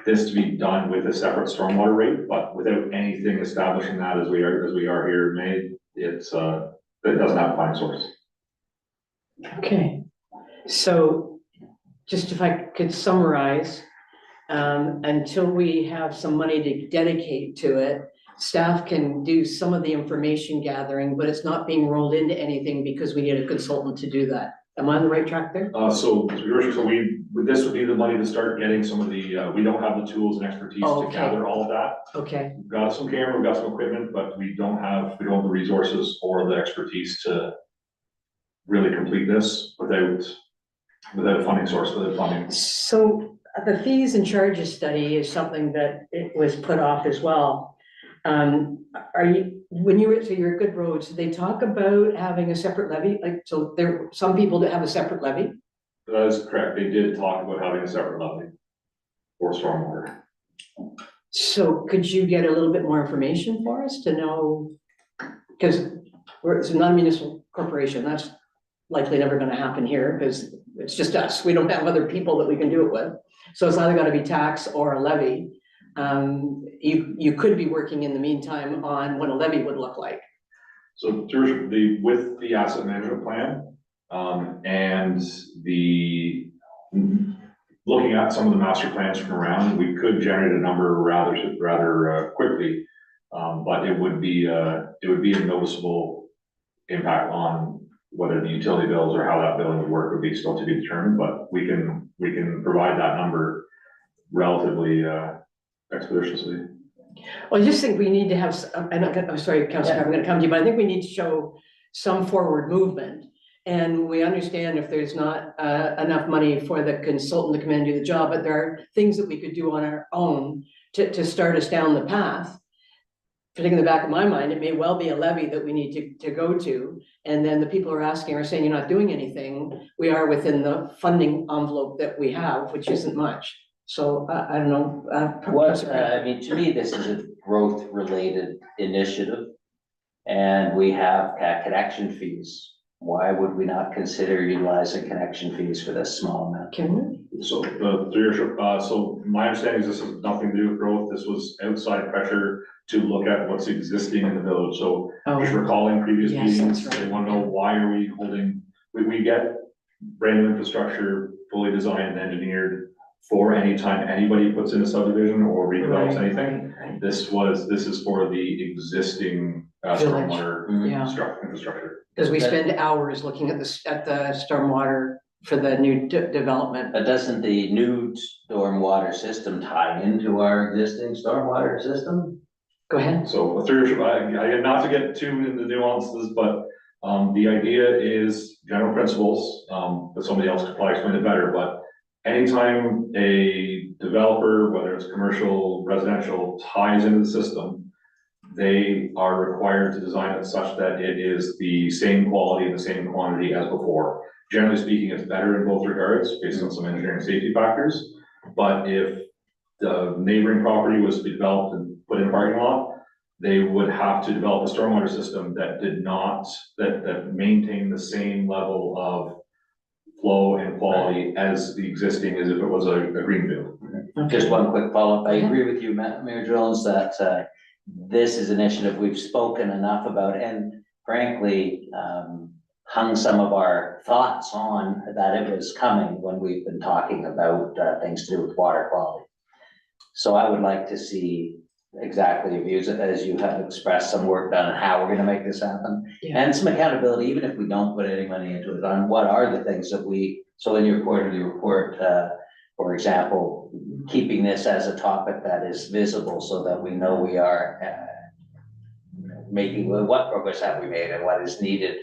this to be done with a separate stormwater rate, but without anything establishing that as we are here in May, it doesn't have a funding source. Okay, so just if I could summarize, until we have some money to dedicate to it, staff can do some of the information gathering, but it's not being rolled into anything because we need a consultant to do that. Am I on the right track there? So this would be the money to start getting some of the, we don't have the tools and expertise to Okay. gather all of that. Okay, We've got some camera, we've got some equipment, but we don't have the resources or the expertise to really complete this without a funding source, without funding. so the fees and charges study is something that it was put off as well. Are you, when you were, so you're at Good Roads, did they talk about having a separate levy? Like, so there, some people that have a separate levy? That is correct, they did talk about having a separate levy for stormwater. So could you get a little bit more information for us to know? Because it's a non-municipal corporation, that's likely never gonna happen here, because it's just us, we don't have other people that we can do it with. So it's either gotta be tax or a levy. You could be working in the meantime on what a levy would look like. So with the asset management plan, and looking at some of the master plans from around, we could generate a number rather quickly. But it would be a noticeable impact on whether the utility bills or how that billing would work would be still to be determined, but we can provide that number relatively expeditiously. Well, I just think we need to have, I'm sorry, Councilor, I'm gonna come to you, but I think we need to show some forward movement. And we understand if there's not enough money for the consultant to come in and do the job, but there are things that we could do on our own to start us down the path. Putting in the back of my mind, it may well be a levy that we need to go to. And then the people who are asking are saying, you're not doing anything. We are within the funding envelope that we have, which isn't much. So I don't know. I mean, to me, this is a growth-related initiative. And we have connection fees why would we not consider utilizing connection fees for this small amount? Can we? So, so my understanding is this has nothing to do with growth. This was outside pressure to look at what's existing in the village. So just recalling previous Yes, meetings, that's right. they want to know why are we holding, we get brand new infrastructure, fully designed and engineered for any time anybody puts in a subdivision or redevelops anything. Right. This is for the existing Village. stormwater Yeah. infrastructure. Because we spend hours looking at the stormwater for the new development. But doesn't the new stormwater system tie into our existing stormwater system? Go ahead. So I not to get too into the nuances, but the idea is general principles, but somebody else could probably explain it better, but anytime a developer, whether it's commercial, residential, ties into the system, they are required to design it such that it is the same quality and the same quantity as before. Generally speaking, it's better in both regards based on some engineering safety factors. But if the neighboring property was to be developed and put in a parking lot, they would have to develop a stormwater system that did not, that maintained the same level of flow and quality as the existing as if it was a greenfield. Just one quick follow-up. I agree with you, Mayor Jones, that this is an initiative we've spoken enough about and frankly, hung some of our thoughts on that it was coming when we've been talking about things to do with water quality. So I would like to see exactly views as you have expressed some work done on how we're gonna make this happen. Yeah. And some accountability, even if we don't put any money into it, on what are the things that so in your quarterly report, for example, keeping this as a topic that is visible so that we know we are making, what progress have we made and what is needed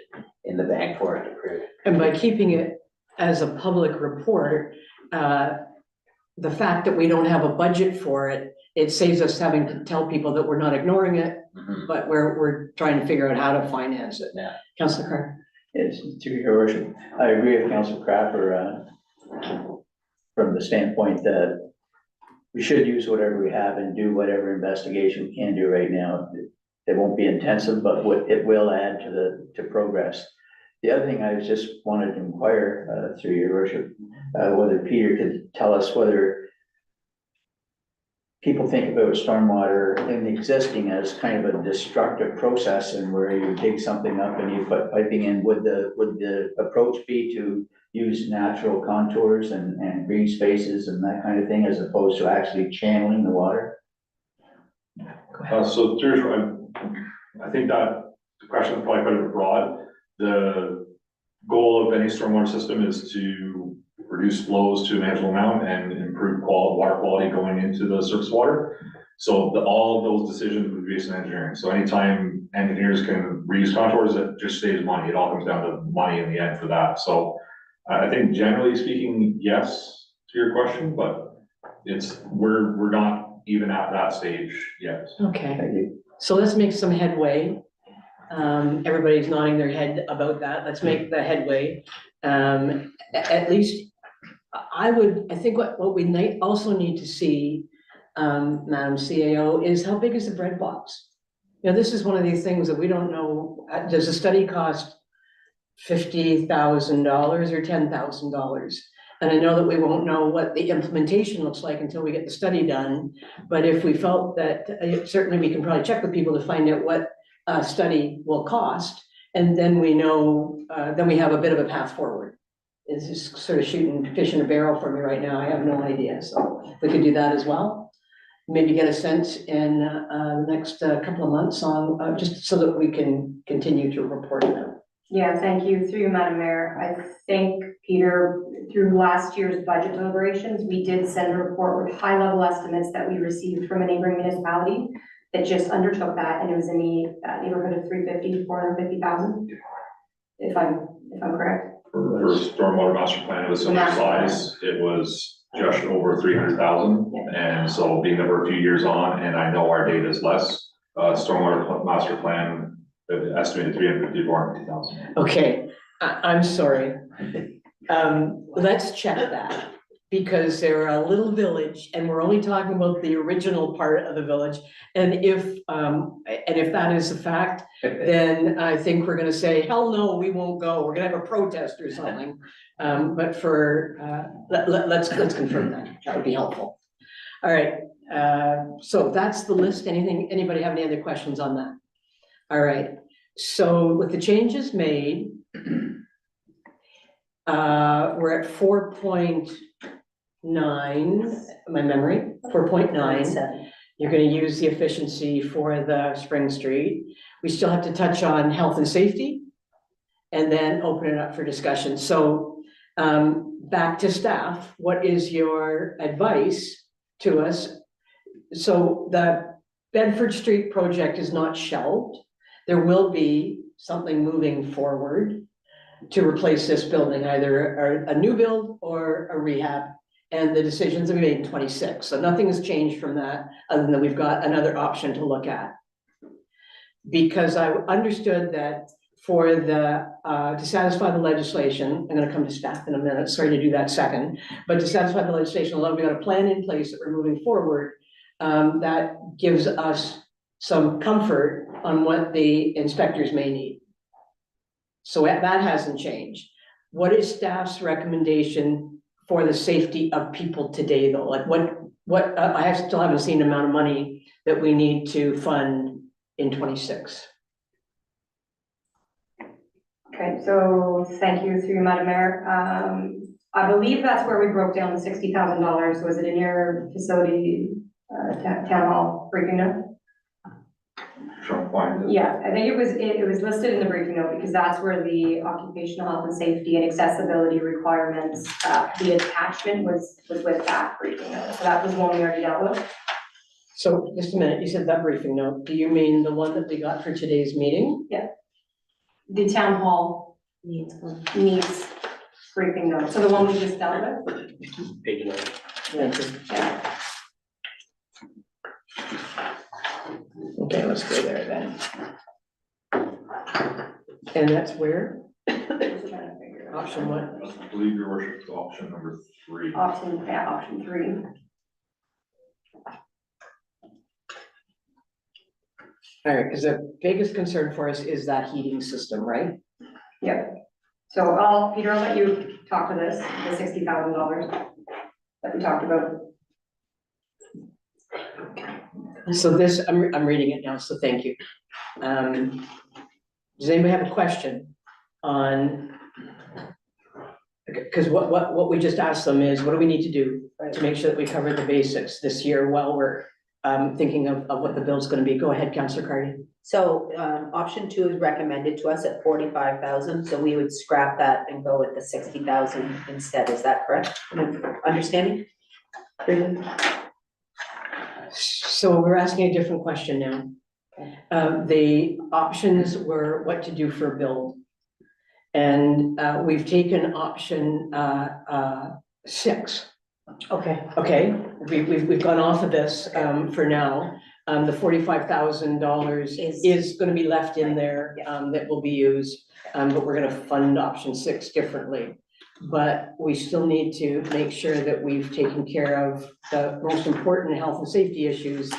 in the bank for it to prove. And by keeping it as a public report, the fact that we don't have a budget for it, it saves us having to tell people that we're not ignoring it, but we're trying to figure out how to finance it. Yeah. Councillor Carr. Yes, through your worship, I agree with Councillor Crapper, from the standpoint that we should use whatever we have and do whatever investigation we can do right now. It won't be intensive, but it will add to progress. The other thing I just wanted to inquire, through your worship, whether Peter could tell us whether people think about stormwater in the existing as kind of a destructive process and where you dig something up and you put piping in, would the approach be to use natural contours and green spaces and that kind of thing as opposed to actually channeling the water? So I think that the question is probably quite a bit broad. The goal of any stormwater system is to reduce flows to a manageable amount and improve water quality going into the surface water. So all of those decisions would be based on engineering. So anytime engineers can reuse contours, it just saves money. It all comes down to money in the end for that. So I think generally speaking, yes to your question, but we're not even at that stage yet. Okay, Thank you. so let's make some headway. Everybody's nodding their head about that. Let's make the headway. At least I think what we also need to see, Madam CAO, is how big is the bread box? You know, this is one of these things that we don't know. Does a study cost $50,000 or $10,000? And I know that we won't know what the implementation looks like until we get the study done. But if we felt that, certainly we can probably check with people to find out what a study will cost. And then we know, then we have a bit of a path forward. It's just sort of shooting fish in a barrel for me right now. I have no idea. So we could do that as well. Maybe get a sense in the next couple of months on, just so that we can continue to report it out. Yeah, thank you. Through you, Madam Mayor. I think, Peter, through last year's budget deliberations, we did send a report with high-level estimates that we received from a neighboring municipality that just undertook that, and it was in the neighborhood of 450,000, if I'm correct. For stormwater master plan of a similar size, it was just over 300,000. And so being that we're a few years on, and I know our data is less, stormwater master plan estimated 350 to 450,000. Okay, I'm sorry. Let's check that. because they're a little village and we're only talking about the original part of the village. And if that is a fact, then I think we're gonna say, hell no, we won't go. We're gonna have a protest or something. But let's confirm that. That would be helpful. All right, so that's the list. Anybody have any other questions on that? All right, so with the changes made, we're at 4.9, my memory, 4.9. You're gonna use the efficiency for the Spring Street. We still have to touch on health and safety and then open it up for discussion. So back to staff, what is your advice to us? So the Bedford Street project is not shelved. There will be something moving forward to replace this building, either a new build or a rehab. And the decisions will be made in 26. So nothing has changed from that, other than that we've got another option to look at. Because I understood that for to satisfy the legislation, I'm gonna come to staff in a minute, sorry to do that second, but to satisfy the legislation, although we got a plan in place that we're moving forward, that gives us some comfort on what the inspectors may need. So that hasn't changed. What is staff's recommendation for the safety of people today, though? Like what I still haven't seen the amount of money that we need to fund in 26. Okay, so thank you through Madam Mayor. I believe that's where we broke down the $60,000. Was it in your facility, town hall briefing note? Trying to find it. Yeah, I think it was listed in the briefing note because that's where the occupational health and safety and accessibility requirements, the attachment was with that briefing note. So that was one we already dealt with. So just a minute, you said that briefing note. Do you mean the one that we got for today's meeting? Yeah. The town hall needs briefing note. So the one we just dealt with? Page 9. Yeah. Okay, let's go there then. And that's where? Just trying to figure it out. Option what? I believe your worship is option number 3. Option 3. All right, because the biggest concern for us is that heating system, right? Yeah. So Peter, I'll let you talk to this, the $60,000 that we talked about. So this, I'm reading it now, so thank you. Does anybody have a question on? Because what we just asked them is, what do we need to do to make sure that we cover the basics this year while we're thinking of what the bill's gonna be? Go ahead, Councillor Carney. So, option 2 is recommended to us at 45,000, so we would scrap that and go with the 60,000 instead, is that correct? Understanding? So we're asking a different question now. The options were what to do for a build. And we've taken option 6. Okay. Okay, we've gone off of this for now. The $45,000 is gonna be left in there that will be used, but we're gonna fund option 6 differently. But we still need to make sure that we've taken care of the most important health and safety issues.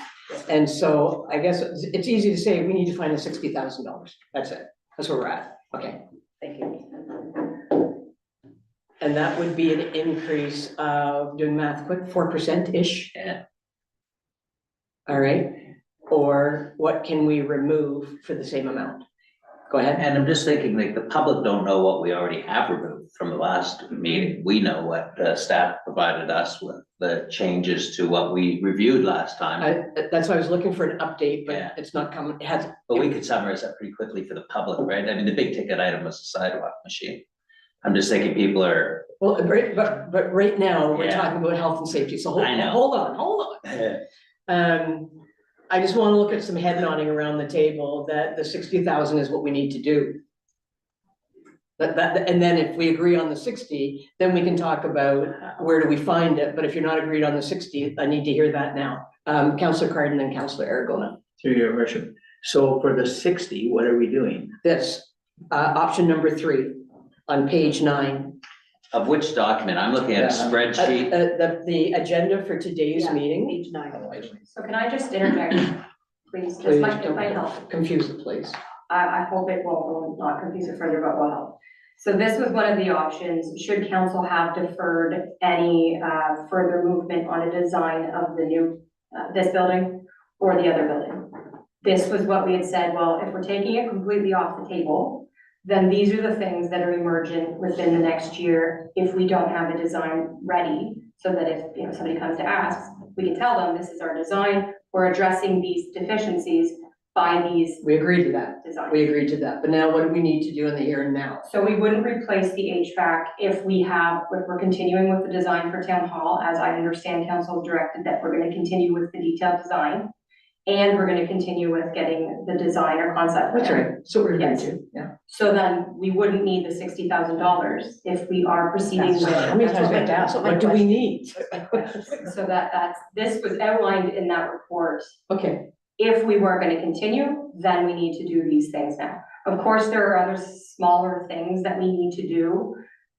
And so I guess it's easy to say, we need to find the $60,000. That's it. That's where we're at. Okay. Thank you. And that would be an increase of, doing math quick, 4%-ish. Yeah. All right. Or what can we remove for the same amount? Go ahead. And I'm just thinking, like, the public don't know what we already have removed from the last meeting. We know what the staff provided us with, the changes to what we reviewed last time. That's why I was looking for an update, Yeah. but it's not coming. It hasn't. But we could summarize that pretty quickly for the public, right? I mean, the big ticket item was the sidewalk machine. I'm just thinking people are. Well, but right now, we're Yeah. talking about health and safety, so I know. hold on. I just wanna look at some head nodding around the table that the 60,000 is what we need to do. And then if we agree on the 60, then we can talk about where do we find it, but if you're not agreed on the 60, I need to hear that now. Councillor Cardin and Councillor Aragona. Through your worship. So for the 60, what are we doing? This, option number 3 on page 9. Of which document? I'm looking at a spreadsheet. The agenda for today's Yeah, meeting. Page 9. So can I just interject, please? This Please might, it don't might help. confuse it, please. I hope it will not confuse it further, but will help. So this was one of the options, should council have deferred any further movement on a design of the new, this building or the other building. This was what we had said, well, if we're taking it completely off the table, then these are the things that are emergent within the next year if we don't have a design ready, so that if, you know, somebody comes to ask, we can tell them this is our design, we're addressing these deficiencies by these We agreed to that. designs. We agreed to that. But now what do we need to do in the here and now? So we wouldn't replace the HVAC if we're continuing with the design for town hall, as I understand council directed that we're gonna continue with the detailed design. And we're gonna continue with getting the design or concept. That's plan. right. So we're going Yes. to, yeah. So then we wouldn't need the $60,000 if we are proceeding with. How many times we have to ask, that's what my what do we question- need? So this was outlined in that report. Okay, If we were gonna continue, then we need to do these things now. Of course, there are other smaller things that we need to do.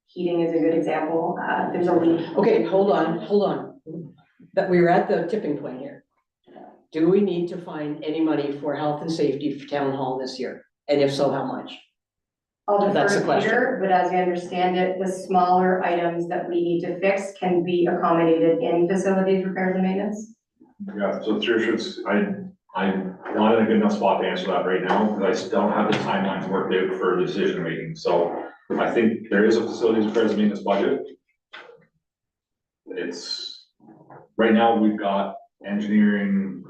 Heating is a good example. There's a leak. okay, hold on. That we were at the tipping point here. Do we need to find any money for health and safety for town hall this year? And if so, how much? I'll defer That's the to question. Peter, but as I understand it, the smaller items that we need to fix can be accommodated in facilities repairs and maintenance. Yeah, so I'm not in a good enough spot to answer that right now, because I still don't have the timelines worked out for decision making, so I think there is a facilities repairs and maintenance budget. It's, right now, we've got engineering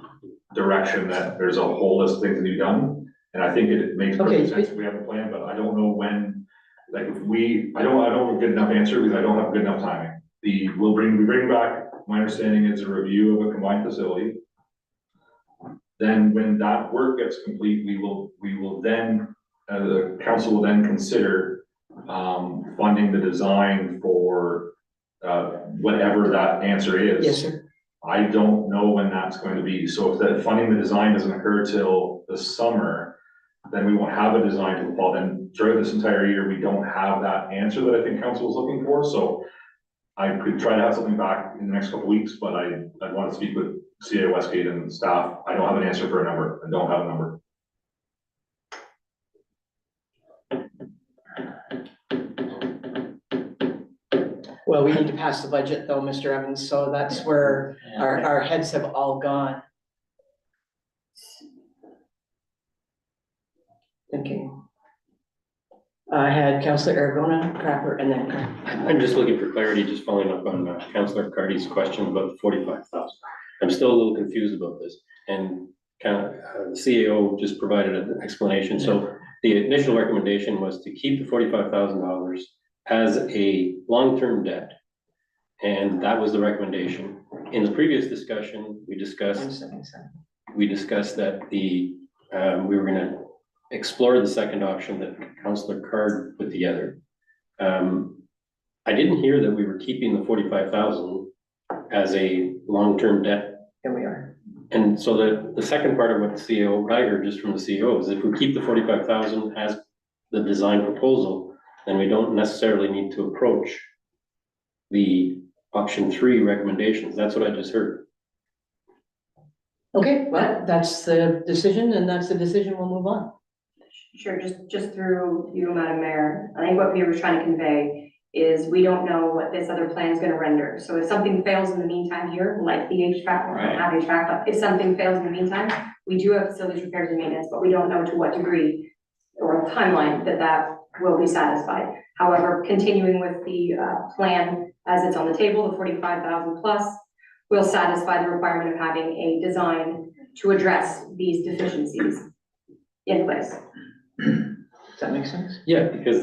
direction that there's a whole list of things to be done, and I think it makes perfect Okay. sense if we have a plan, but I don't know when, like, I don't have a good enough answer, because I don't have good enough timing. We bring back, my understanding is a review of a combined facility. Then when that work gets complete, we will then, the council will then consider, funding the design for, whatever that answer is. Yes, sir. I don't know when that's going to be, so if that funding the design doesn't occur till the summer, then we won't have a design till the fall, then throughout this entire year, we don't have that answer that I think council is looking for, so I could try to have something back in the next couple of weeks, but I'd want to speak with CA Westgate and staff. I don't have an answer for a number. I don't have a number. Well, we need to pass the budget though, Mr. Evans, so that's where our heads have all gone. Thinking. I had Councillor Aragona, Crapper, and then I'm just looking for clarity, just following up on Councillor Cardy's question about the 45,000. I'm still a little confused about this, and the CAO just provided an explanation. So the initial recommendation was to keep the $45,000 as a long-term debt, and that was the recommendation. In the previous discussion, we discussed that we were gonna explore the second option that Councillor Card put together. I didn't hear that we were keeping the 45,000 as a long-term debt. here we are. And so the second part of what the CEO, what I heard just from the CEO is if we keep the 45,000 as the design proposal, then we don't necessarily need to approach the option 3 recommendations. That's what I just heard. Okay, well, that's the decision, and that's the decision, we'll move on. Sure, just through you, Madam Mayor, I think what we were trying to convey is we don't know what this other plan is gonna render. So if something fails in the meantime here, like the HVAC, we don't have HVAC, but if something fails in the meantime, we do have facilities repairs and maintenance, but we don't know to what degree or timeline that will be satisfied. However, continuing with the plan as it's on the table, the 45,000 plus, will satisfy the requirement of having a design to address these deficiencies in place. Does that make sense? Yeah, because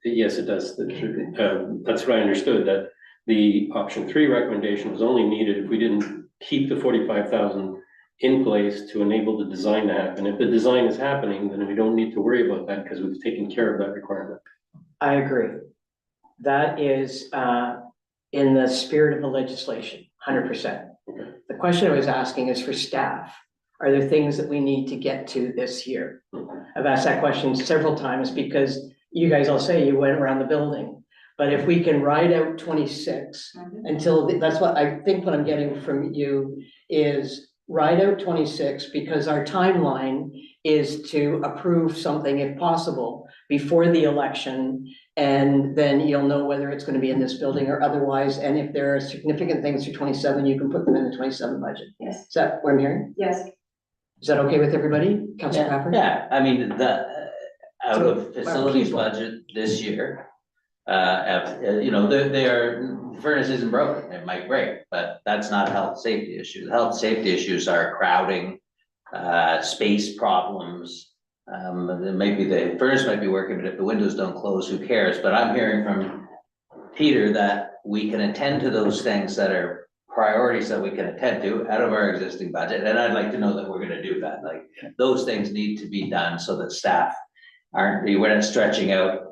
yes, it does. That's what I understood, that the option 3 recommendation was only needed if we didn't keep the 45,000 in place to enable the design to happen. If the design is happening, then we don't need to worry about that because we've taken care of that requirement. I agree. That is in the spirit of the legislation, 100%. The question I was asking is for staff. Are there things that we need to get to this year? I've asked that question several times because you guys all say you went around the building, But if we can ride out 26 until, that's what I think what I'm getting from you is ride out 26 because our timeline is to approve something if possible before the election. And then you'll know whether it's gonna be in this building or otherwise. And if there are significant things for 27, you can put them in the 27 budget. Yes, Is that what I'm hearing? yes. Is that okay with everybody? Councilor Crawford? Yeah, I mean, out So, of facilities people. budget this year, you know, furnace isn't broken, it might break, but that's not a health safety issue. The health safety issues are crowding, space problems. There might be the furnace might be working, but if the windows don't close, who cares? But I'm hearing from Peter that we can attend to those things that are priorities that we can attend to out of our existing budget, and I'd like to know that we're gonna do that. Like, those things need to be done so that staff we're not stretching out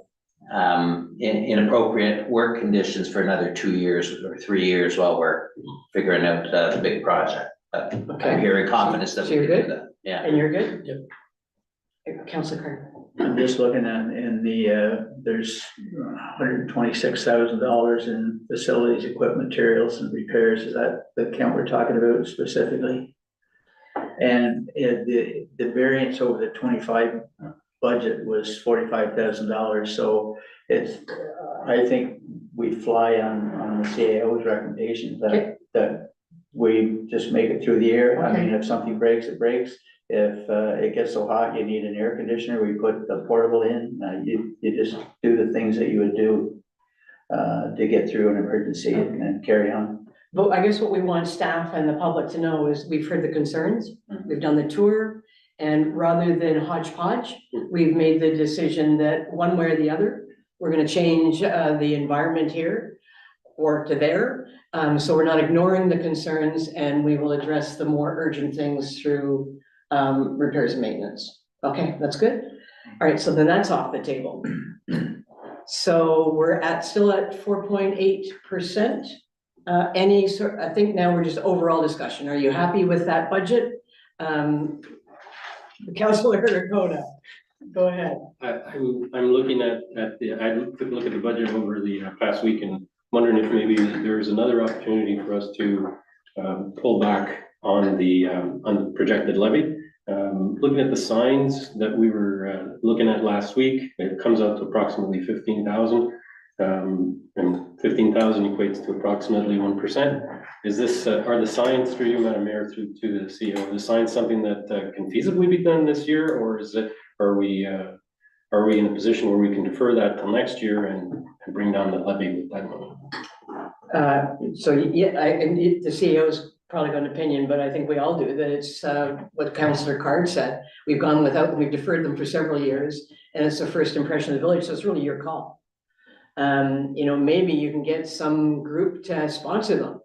inappropriate work conditions for another 2 years or 3 years while we're figuring out the big project. But Okay. I'm hearing confidence that So we you're can do good? that, yeah. And you're good? Yep. Councilor Carter? I'm just looking at in the, there's $126,000 in facilities, equipment, materials and repairs. Is that the account we're talking about specifically? And the variance over the 25 budget was $45,000. So it's, I think we fly on the CAO's recommendation that we just make it through the year. I mean, if something breaks, it breaks. If it gets so hot, you need an air conditioner, we put the portable in. You just do the things that you would do to get through an emergency and carry on. But I guess what we want staff and the public to know is we've heard the concerns, we've done the tour, and rather than hodgepodge, we've made the decision that one way or the other, we're gonna change the environment here or to there. So we're not ignoring the concerns and we will address the more urgent things through repairs and maintenance. Okay, that's good. All right, so then that's off the table. So we're still at 4.8%. Any sort, I think now we're just overall discussion. Are you happy with that budget? Councilor Dakota, go ahead. I'm looking at I took a look at the budget over the past week and wondering if maybe there's another opportunity for us to pull back on the projected levy. Looking at the signs that we were looking at last week, it comes out to approximately 15,000. And 15,000 equates to approximately 1%. Is this, are the signs through you, Madam Mayor, through to the CEO, the signs something that can feasibly be done this year, or is it, are we in a position where we can defer that till next year and bring down the levy with that money? So yeah, the CEO's probably got an opinion, but I think we all do, that it's what Councillor Card said. We've gone without, we've deferred them for several years, and it's the first impression of the village, so it's really your call. You know, maybe you can get some group to sponsor them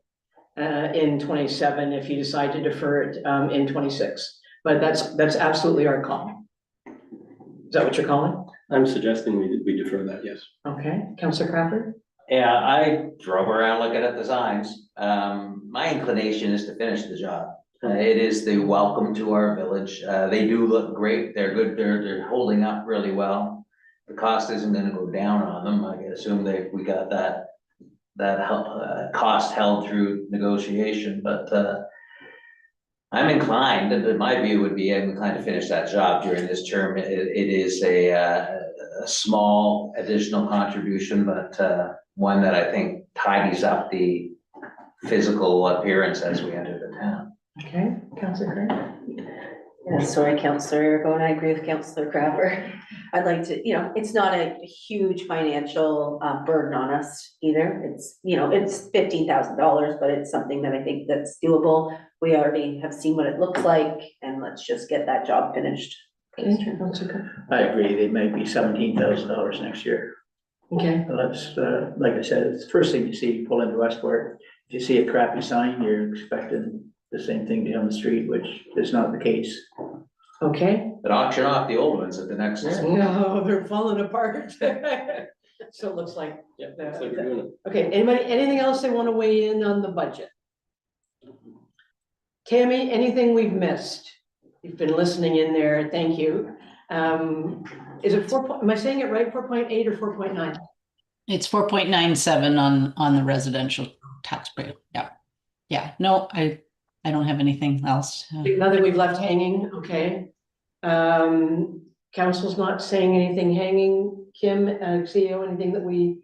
in 27 if you decide to defer it in 26. But that's absolutely our call. Is that what you're calling? I'm suggesting we defer that, yes. Okay, Councillor Crawford? Yeah, I drove around looking at the signs. My inclination is to finish the job. It is the welcome to our village. They do look great. They're good. They're holding up really well. The cost isn't gonna go down on them. I assume we got that cost held through negotiation, but I'm inclined, and my view would be I'm inclined to finish that job during this term. It is a small additional contribution, but one that I think tidies up the physical appearance as we enter the town. Okay, Councillor Craig? Yeah, sorry, Councillor Ergo, and I agree with Councillor Crapper. I'd like to, you know, it's not a huge financial burden on us either. It's, you know, it's $15,000, but it's something that I think that's doable. We already have seen what it looks like, and let's just get that job finished. I agree, they might be $17,000 next year. Okay, That's, like I said, it's the first thing you see, you pull into Westport. If you see a crappy sign, you're expecting the same thing down the street, which is not the case. okay. But auction off the old ones at the next. No, they're falling apart. So it looks like. Yeah, looks like we're doing it. Okay, anything else they want to weigh in on the budget? Tammy, anything we've missed? You've been listening in there, thank you. Is it am I saying it right, 4.8 or 4.9? It's 4.97 on the residential tax rate. Yeah. Yeah, no, I don't have anything else. Now that we've left hanging, okay. Council's not saying anything hanging. Kim, CEO, anything that we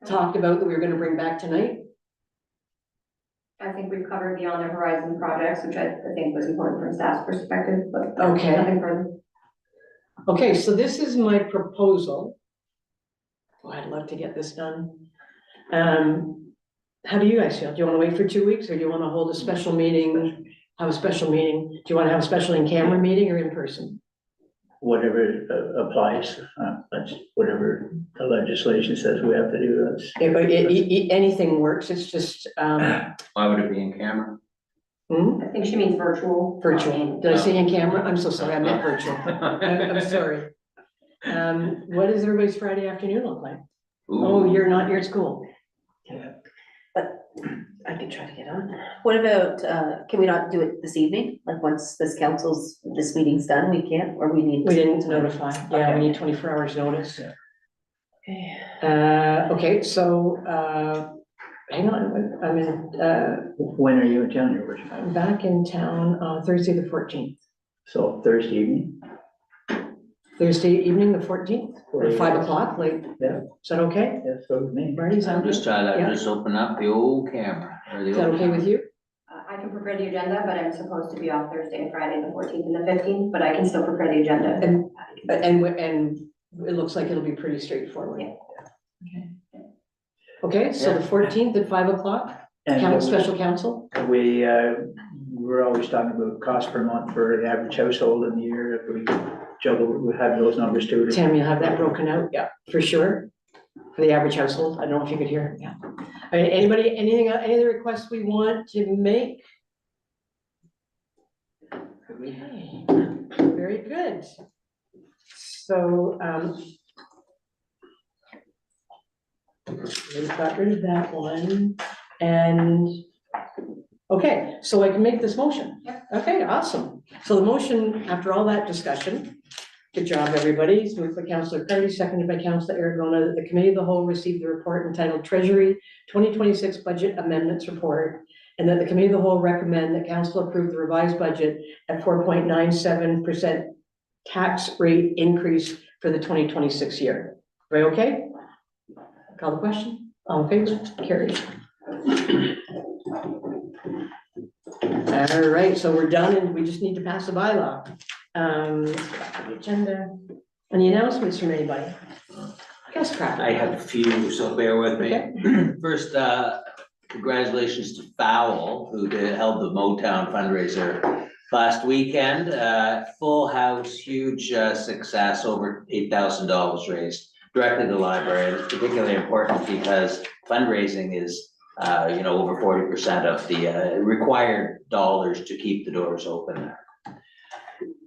talked about that we were gonna bring back tonight? I think we've covered the on the horizon projects, which I think was important from staff's perspective, but Okay. nothing further. Okay, so this is my proposal. Oh, I'd love to get this done. How do you guys feel? Do you want to wait for 2 weeks, or do you want to hold a special meeting? Have a special meeting? Do you want to have a special in-camera meeting or in person? Whatever applies, that's whatever the legislation says we have to do, that's. Anything works, it's just, Why would it be in camera? hmm? I think she means virtual. Virtual. Did I say in camera? I'm so sorry, I meant virtual. I'm sorry. What does everybody's Friday afternoon look like? Oh, Ooh. you're at school. I could try to get on. What about, can we not do it this evening? Like, once this meeting's done, we can't, or we need? We didn't notify. Yeah, we need 24 hours notice. Okay, so, hang on, I'm When are you in town, your worship? I'm back in town, Thursday, the 14th. So Thursday evening? Thursday evening, the 14th, or 5 o'clock, like, Yeah. is that okay? Yes, so with me. Marty, is that I'm okay? just trying to, Yeah. just open up the old camera. Or the Is that old okay with you? I can prepare the agenda, but I'm supposed to be off Thursday and Friday, the 14th and the 15th, but I can still prepare the agenda. And it looks like it'll be pretty straightforward. Yeah. Okay, so the 14th at 5 o'clock, And special council? we're always talking about cost per month for an average household in the year, if we juggle, we have those numbers too. Tim, you have that broken out? Yeah, for sure. For the average household, I don't know if you could hear, yeah. Anybody, any other requests we want to make? Okay, very good. So, we've got rid of that one, and, okay, so I can make this motion? Yep. Okay, awesome. So the motion, after all that discussion, good job, everybody. It's moved by Councillor Cardy, seconded by Councillor Aragona, that the Committee of the Whole received the report entitled Treasury 2026 Budget Amendments Report, and that the Committee of the Whole recommend that Council approve the revised budget at 4.97% tax rate increase for the 2026 year. Everybody okay? Call the question? All in favor? Carried. All right, so we're done, and we just need to pass a bylaw. The agenda. Any announcements from anybody? Yes, Cracker. I have a few, so bear with me. Okay. First, congratulations to Fowl, who held the Motown fundraiser last weekend. Full house, huge success, over $8,000 raised directly to the library. And it's particularly important because fundraising is, over 40% of the required dollars to keep the doors open there.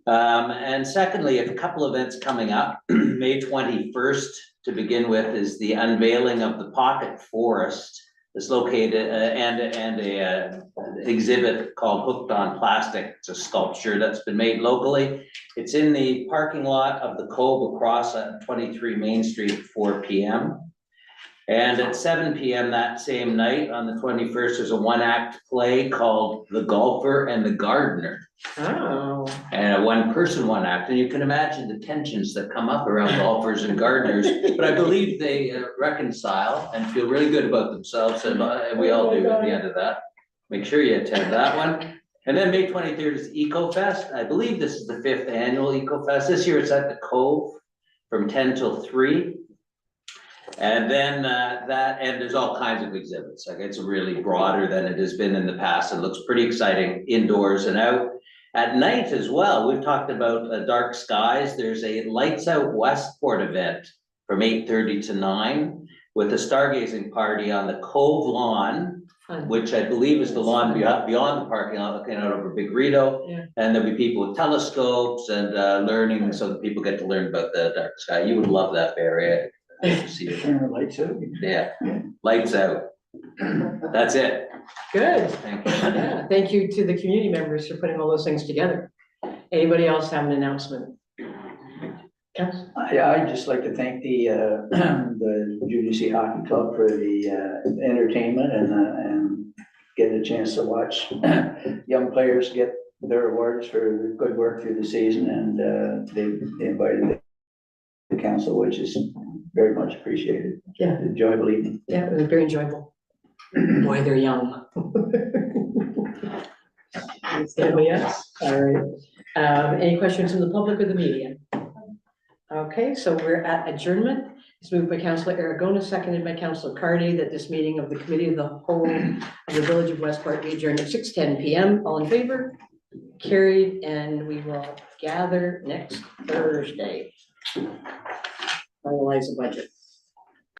And secondly, a couple events coming up. May 21st, to begin with, is the unveiling of the Pocket Forest. It's located and a exhibit called Hooked on Plastic. It's a sculpture that's been made locally. It's in the parking lot of the Cove across 23 Main Street at 4 p.m. And at 7 p.m. that same night, on the 21st, there's a one-act play called The Golfer and the Gardener. Oh. And a one-person one-act, and you can imagine the tensions that come up around golfers and gardeners, but I believe they reconcile and feel really good about themselves, and we all do at the end of that. Make sure you attend that one. And then May 23rd is EcoFest. I believe this is the 5th annual EcoFest. This year it's at the Cove from 10 till 3. And then and there's all kinds of exhibits. Like, it's really broader than it has been in the past. It looks pretty exciting indoors and out. At night as well, we've talked about dark skies. There's a Lights Out Westport event from 8:30 to 9 with a stargazing party on the Cove lawn, which I believe is the lawn beyond the parking lot, looking out over Big Rito. Yeah. And there'll be people with telescopes and learning, so that people get to learn about the dark sky. You would love that, Barry. See it. Camera lights out. Yeah, lights out. That's it. Good. Thank you. Yeah, thank you to the community members for putting all those things together. Anybody else have an announcement? Council? I'd just like to thank the, the Junior C Hockey Club for the, entertainment and get a chance to watch young players get their awards for good work through the season, and, they invited the council, which is very much appreciated. Yeah. Enjoyable evening. Yeah, it was very enjoyable. Boy, they're young. Anybody else? All right. Any questions from the public or the media? Okay, so we're at adjournment. It's moved by Councillor Aragona, seconded by Councillor Carney, that this meeting of the Committee of the Whole of the Village of Westport be adjourned at 6:10 PM. All in favor? Carried, and we will gather next Thursday. Finalize the budget.